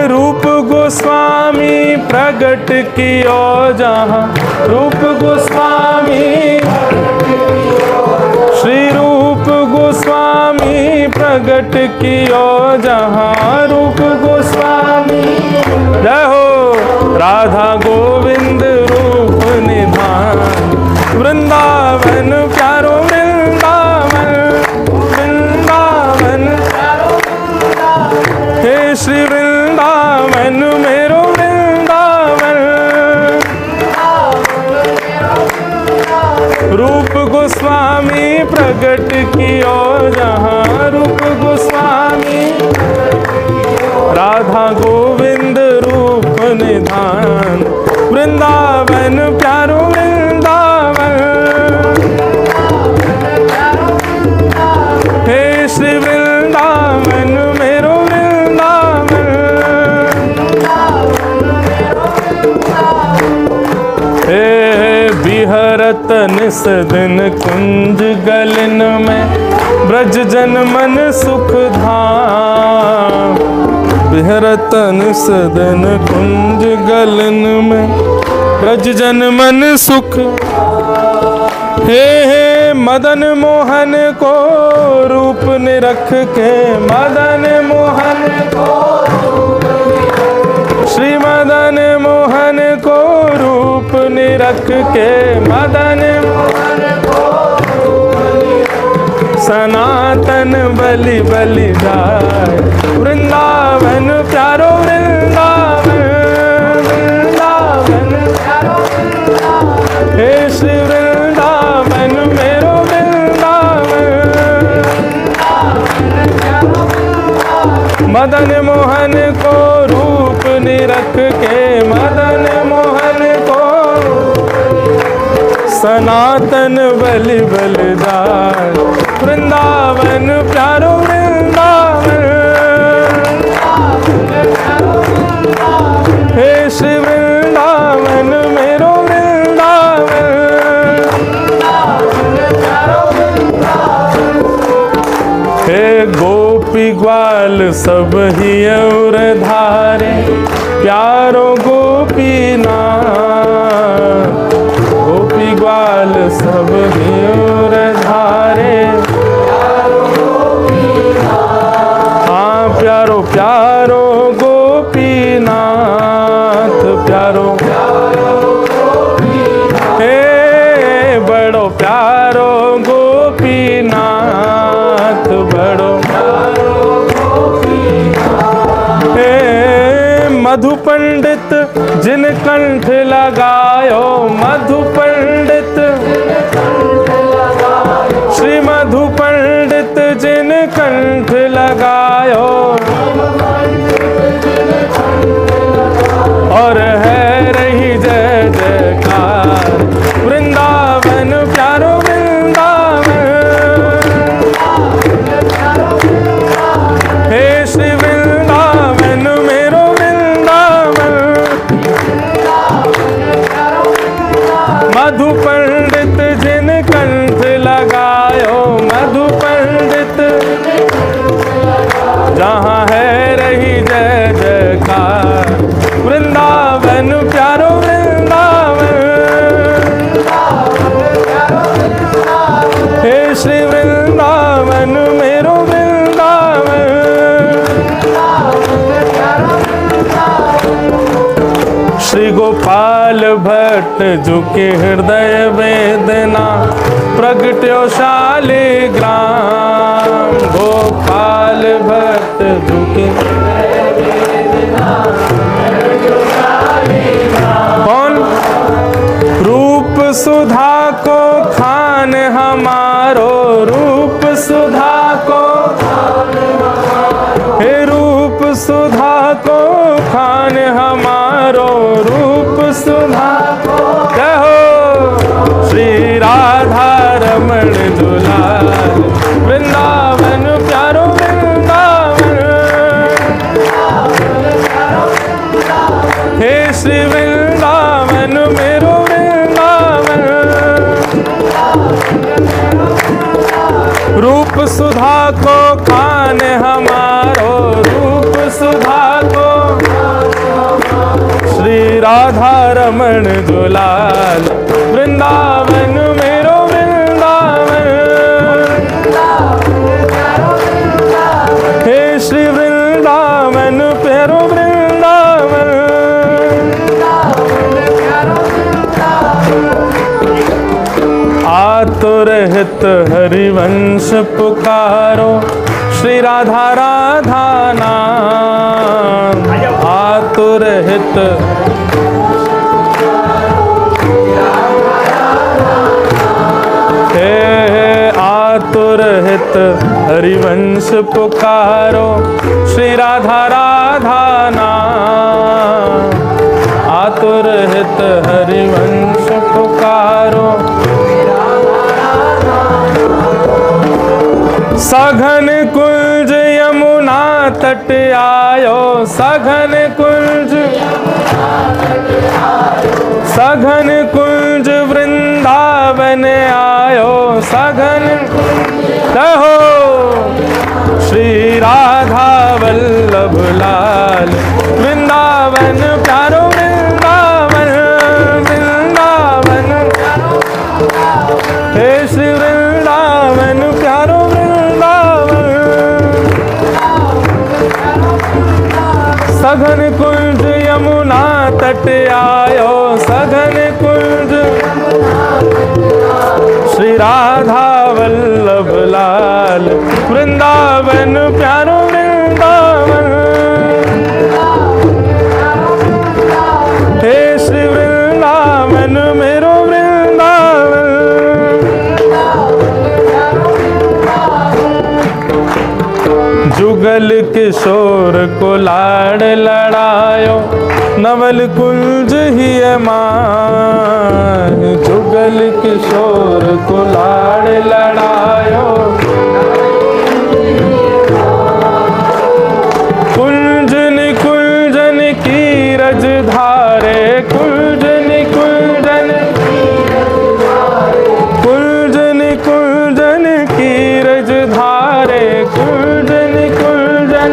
[SPEAKER 1] रूप गोस्वामी प्रगट कियो जहाँ, रूप गोस्वामी श्री रूप गोस्वामी प्रगट कियो जहाँ, रूप गोस्वामी जय हो राधा गोविंद रूप निधान, वृंदावन प्यारो वृंदावन, वृंदावन हे श्री वृंदावन मेरो वृंदावन, रूप गोस्वामी प्रगट कियो जहाँ, रूप गोस्वामी राधा गोविंद रूप निधान, वृंदावन प्यारो वृंदावन, हे श्री वृंदावन मेरो वृंदावन, हे बिहरत निस दिन कुंज गलन में, ब्रज जन मन सुख धाम, बिहरत निस दिन कुंज गलन में, ब्रज जन मन सुख, हे मदन मोहन को रूप निरख के, मदन मोहन को श्री मदन मोहन को रूप निरख के, मदन मोहन को सनातन बलि बलि जाय, वृंदावन प्यारो वृंदावन, वृंदावन प्यारो वृंदावन, हे श्री वृंदावन मेरो वृंदावन, मदन मोहन को रूप निरख के, मदन मोहन को सनातन बलि बलि जाय, वृंदावन प्यारो वृंदावन, हे श्री वृंदावन मेरो वृंदावन, हे गोपी ग्वाल सब ही और धारे, प्यारो गोपी नाथ, गोपी ग्वाल सब ही और धारे, हाँ प्यारो प्यारो गोपीनाथ, प्यारो हे बड़ो प्यारो गोपीनाथ, बड़ो हे मधु पंडित जिन कंठ लगायो, मधु पंडित श्री मधु पंडित जिन कंठ लगायो, और है रही जय जयकार, वृंदावन प्यारो वृंदावन, हे श्री वृंदावन मेरो वृंदावन, मधु पंडित जिन कंठ लगायो, मधु पंडित जहाँ है रही जय जयकार, वृंदावन प्यारो वृंदावन, हे श्री वृंदावन मेरो वृंदावन, श्री गोपाल भट्ट झुके हृदय वेदना, प्रगट्यो शालिग्राम, गोपाल भट्ट झुके कौन रूप सुधा को खान हमारो, रूप सुधा को हे रूप सुधा को खान रूप सुधा को खाने हमारो, रूप सुधा को श्री राधा रमण दुलाल, वृंदावन मेरो वृंदावन, हे श्री वृंदावन प्यारो वृंदावन। आतुरहित हरिवंश पुकारो, श्री राधा राधा नाम, आतुरहित हे आतुरहित हरिवंश पुकारो, श्री राधा राधा नाम, आतुरहित हरिवंश पुकारो। सघन कुंज यमुना तट आयो, सघन कुंज, सघन कुंज वृंदावन आयो, सघन कहो श्री राधा वल्लभ लाल, वृंदावन प्यारो वृंदावन, वृंदावन हे श्री वृंदावन प्यारो वृंदावन। सघन कुंज यमुना तट आयो, सघन कुंज श्री राधा वल्लभ लाल, वृंदावन प्यारो वृंदावन, हे श्री वृंदावन मेरो वृंदावन। जुगल किशोर को लाड़ लड़ायो, नवल कुंज ही मान, जुगल किशोर को लाड़ लड़ायो, कुंजन कुंजन की रज धारे, कुंजन कुंजन, कुंजन कुंजन की रज धारे, कुंजन कुंजन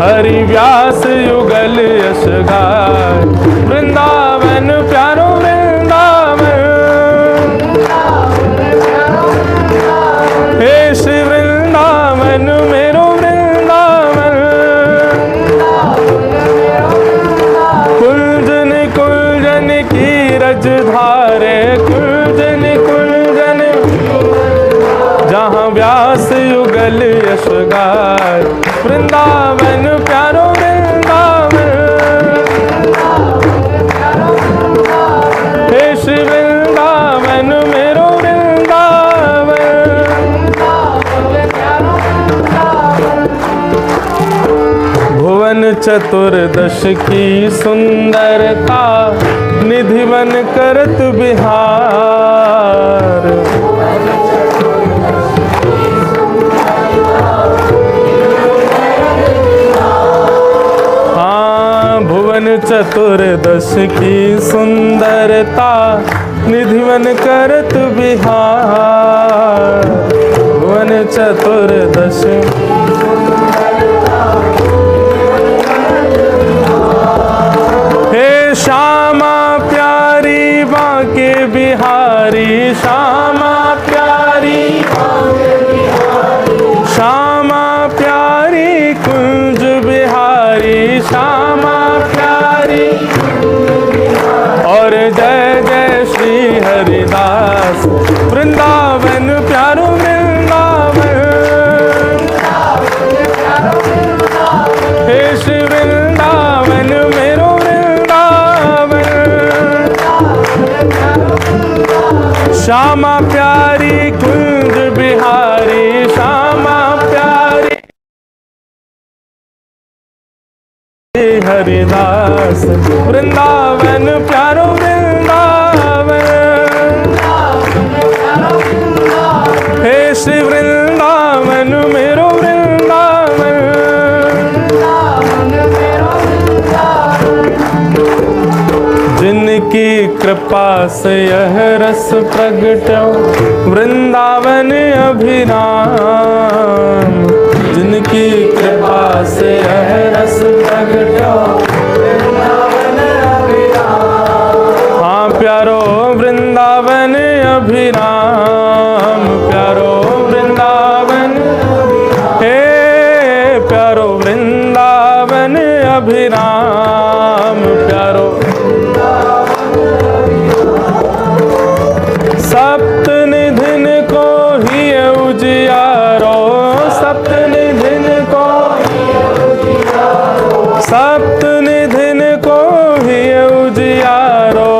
[SPEAKER 1] हरि व्यास युगल यश गाय, वृंदावन प्यारो वृंदावन, हे श्री वृंदावन मेरो वृंदावन। कुंजन कुंजन की रज धारे, कुंजन कुंजन जहाँ व्यास युगल यश गाय, वृंदावन प्यारो वृंदावन, हे श्री वृंदावन मेरो वृंदावन। भुवन चतुर्दश की सुंदरता, निधिवन करत बिहार, भुवन चतुर्दश की सुंदरता, निधिवन करत बिहार, भुवन चतुर्दश हे श्यामा प्यारी बांके बिहारी, श्यामा प्यारी, श्यामा प्यारी कुंज बिहारी, श्यामा प्यारी और जय जय श्री हरिदास, वृंदावन प्यारो वृंदावन, हे श्री वृंदावन मेरो वृंदावन। श्यामा प्यारी कुंज बिहारी, श्यामा प्यारी हरिदास, वृंदावन प्यारो वृंदावन, हे श्री वृंदावन मेरो वृंदावन। जिनकी कृपा से यह रस प्रगटो, वृंदावन अभिराम, जिनकी कृपा से यह रस प्रगटा। हाँ प्यारो वृंदावन अभिराम, प्यारो वृंदावन, हे प्यारो वृंदावन अभिराम, प्यारो सप्त निधिन को ही उजियारो, सप्त निधिन को, सप्त निधिन को ही उजियारो,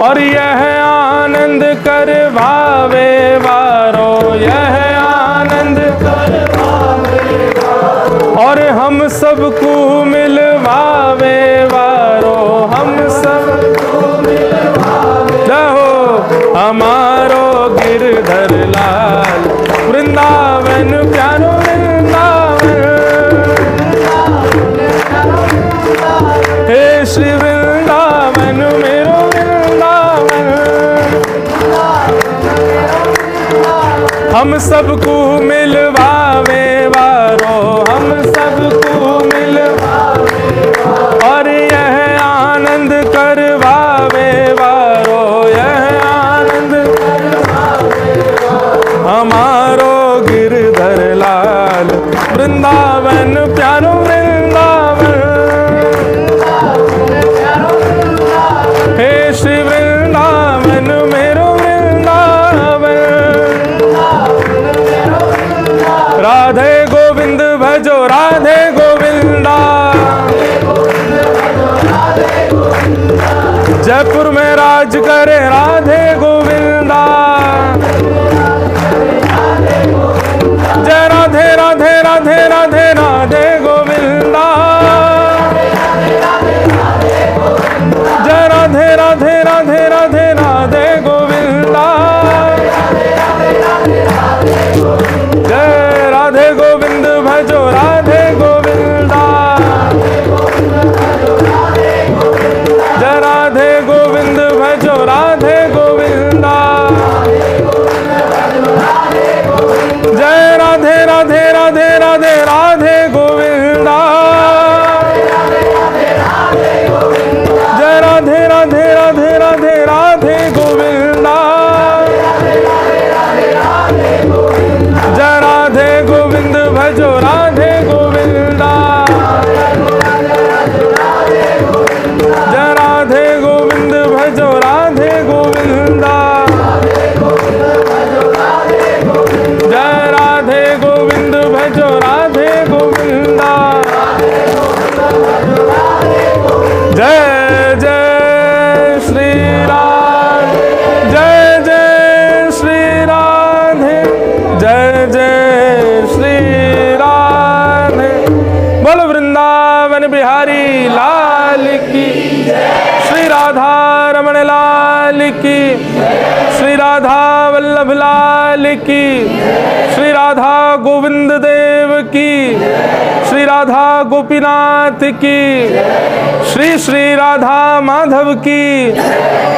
[SPEAKER 1] और यह आनंद कर भावे वारो, यह आनंद कर भावे वारो, और हम सबको मिलवावे वारो, हम सबको मिलवावे रहो। हमारो गिरधर लाल वृंदावन, प्यारो वृंदावन, हे श्री वृंदावन मेरो वृंदावन, हम सबको मिलवावे वारो, हम सबको मिलवावे, और यह आनंद करवावे वारो, यह आनंद करवावे वारो। हमारो गिरधर लाल वृंदावन, प्यारो वृंदावन, हे श्री वृंदावन मेरो वृंदावन, राधे गोविंद भजो राधे गोविंदा, जयपुर में राज करे राधे गोविंदा, जय राधे राधे राधे राधे राधे गोविंदा, जय राधे राधे राधे राधे राधे गोविंदा, जय राधे गोविंद भजो राधे गोविंदा, जय राधे गोविंद भजो राधे गोविंदा, जय राधे राधे राधे राधे राधे गोविंदा, जय राधे राधे राधे राधे राधे गोविंदा, जय राधे गोविंद भजो राधे गोविंदा, जय राधे गोविंद भजो राधे गोविंदा, जय राधे गोविंद भजो राधे गोविंदा, जय जय श्री राधे, जय जय श्री राधे, जय जय श्री राधे। बोलो वृंदावन बिहारी लाल की, श्री राधा रमण लाल की, श्री राधा वल्लभ लाल की, श्री राधा गोविंद देव की, श्री राधा गोपीनाथ की, श्री श्री राधा माधव की,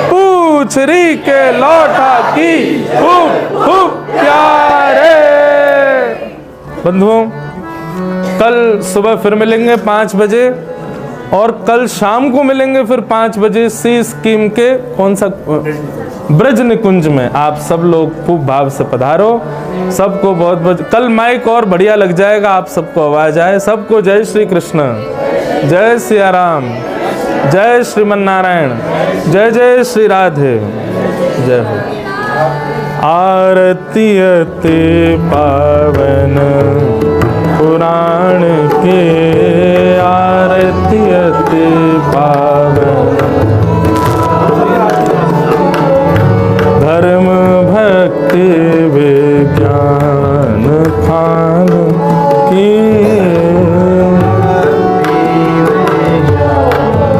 [SPEAKER 1] पूछरी के लौटा की, खूब खूब प्यारे। बंधुओं, कल सुबह फिर मिलेंगे 5 बजे, और कल शाम को मिलेंगे फिर 5 बजे सी स्कीम के कौन सा ब्रज निकुंज में। आप सब लोग खूब भाव से पधारो। सबको बहुत बहुत, कल माइक और बढ़िया लग जाएगा, आप सबको आवाज आए। सबको जय श्री कृष्ण, जय सिया राम, जय श्रीमन नारायण, जय जय श्री राधे, जय हो। आरती अति पावन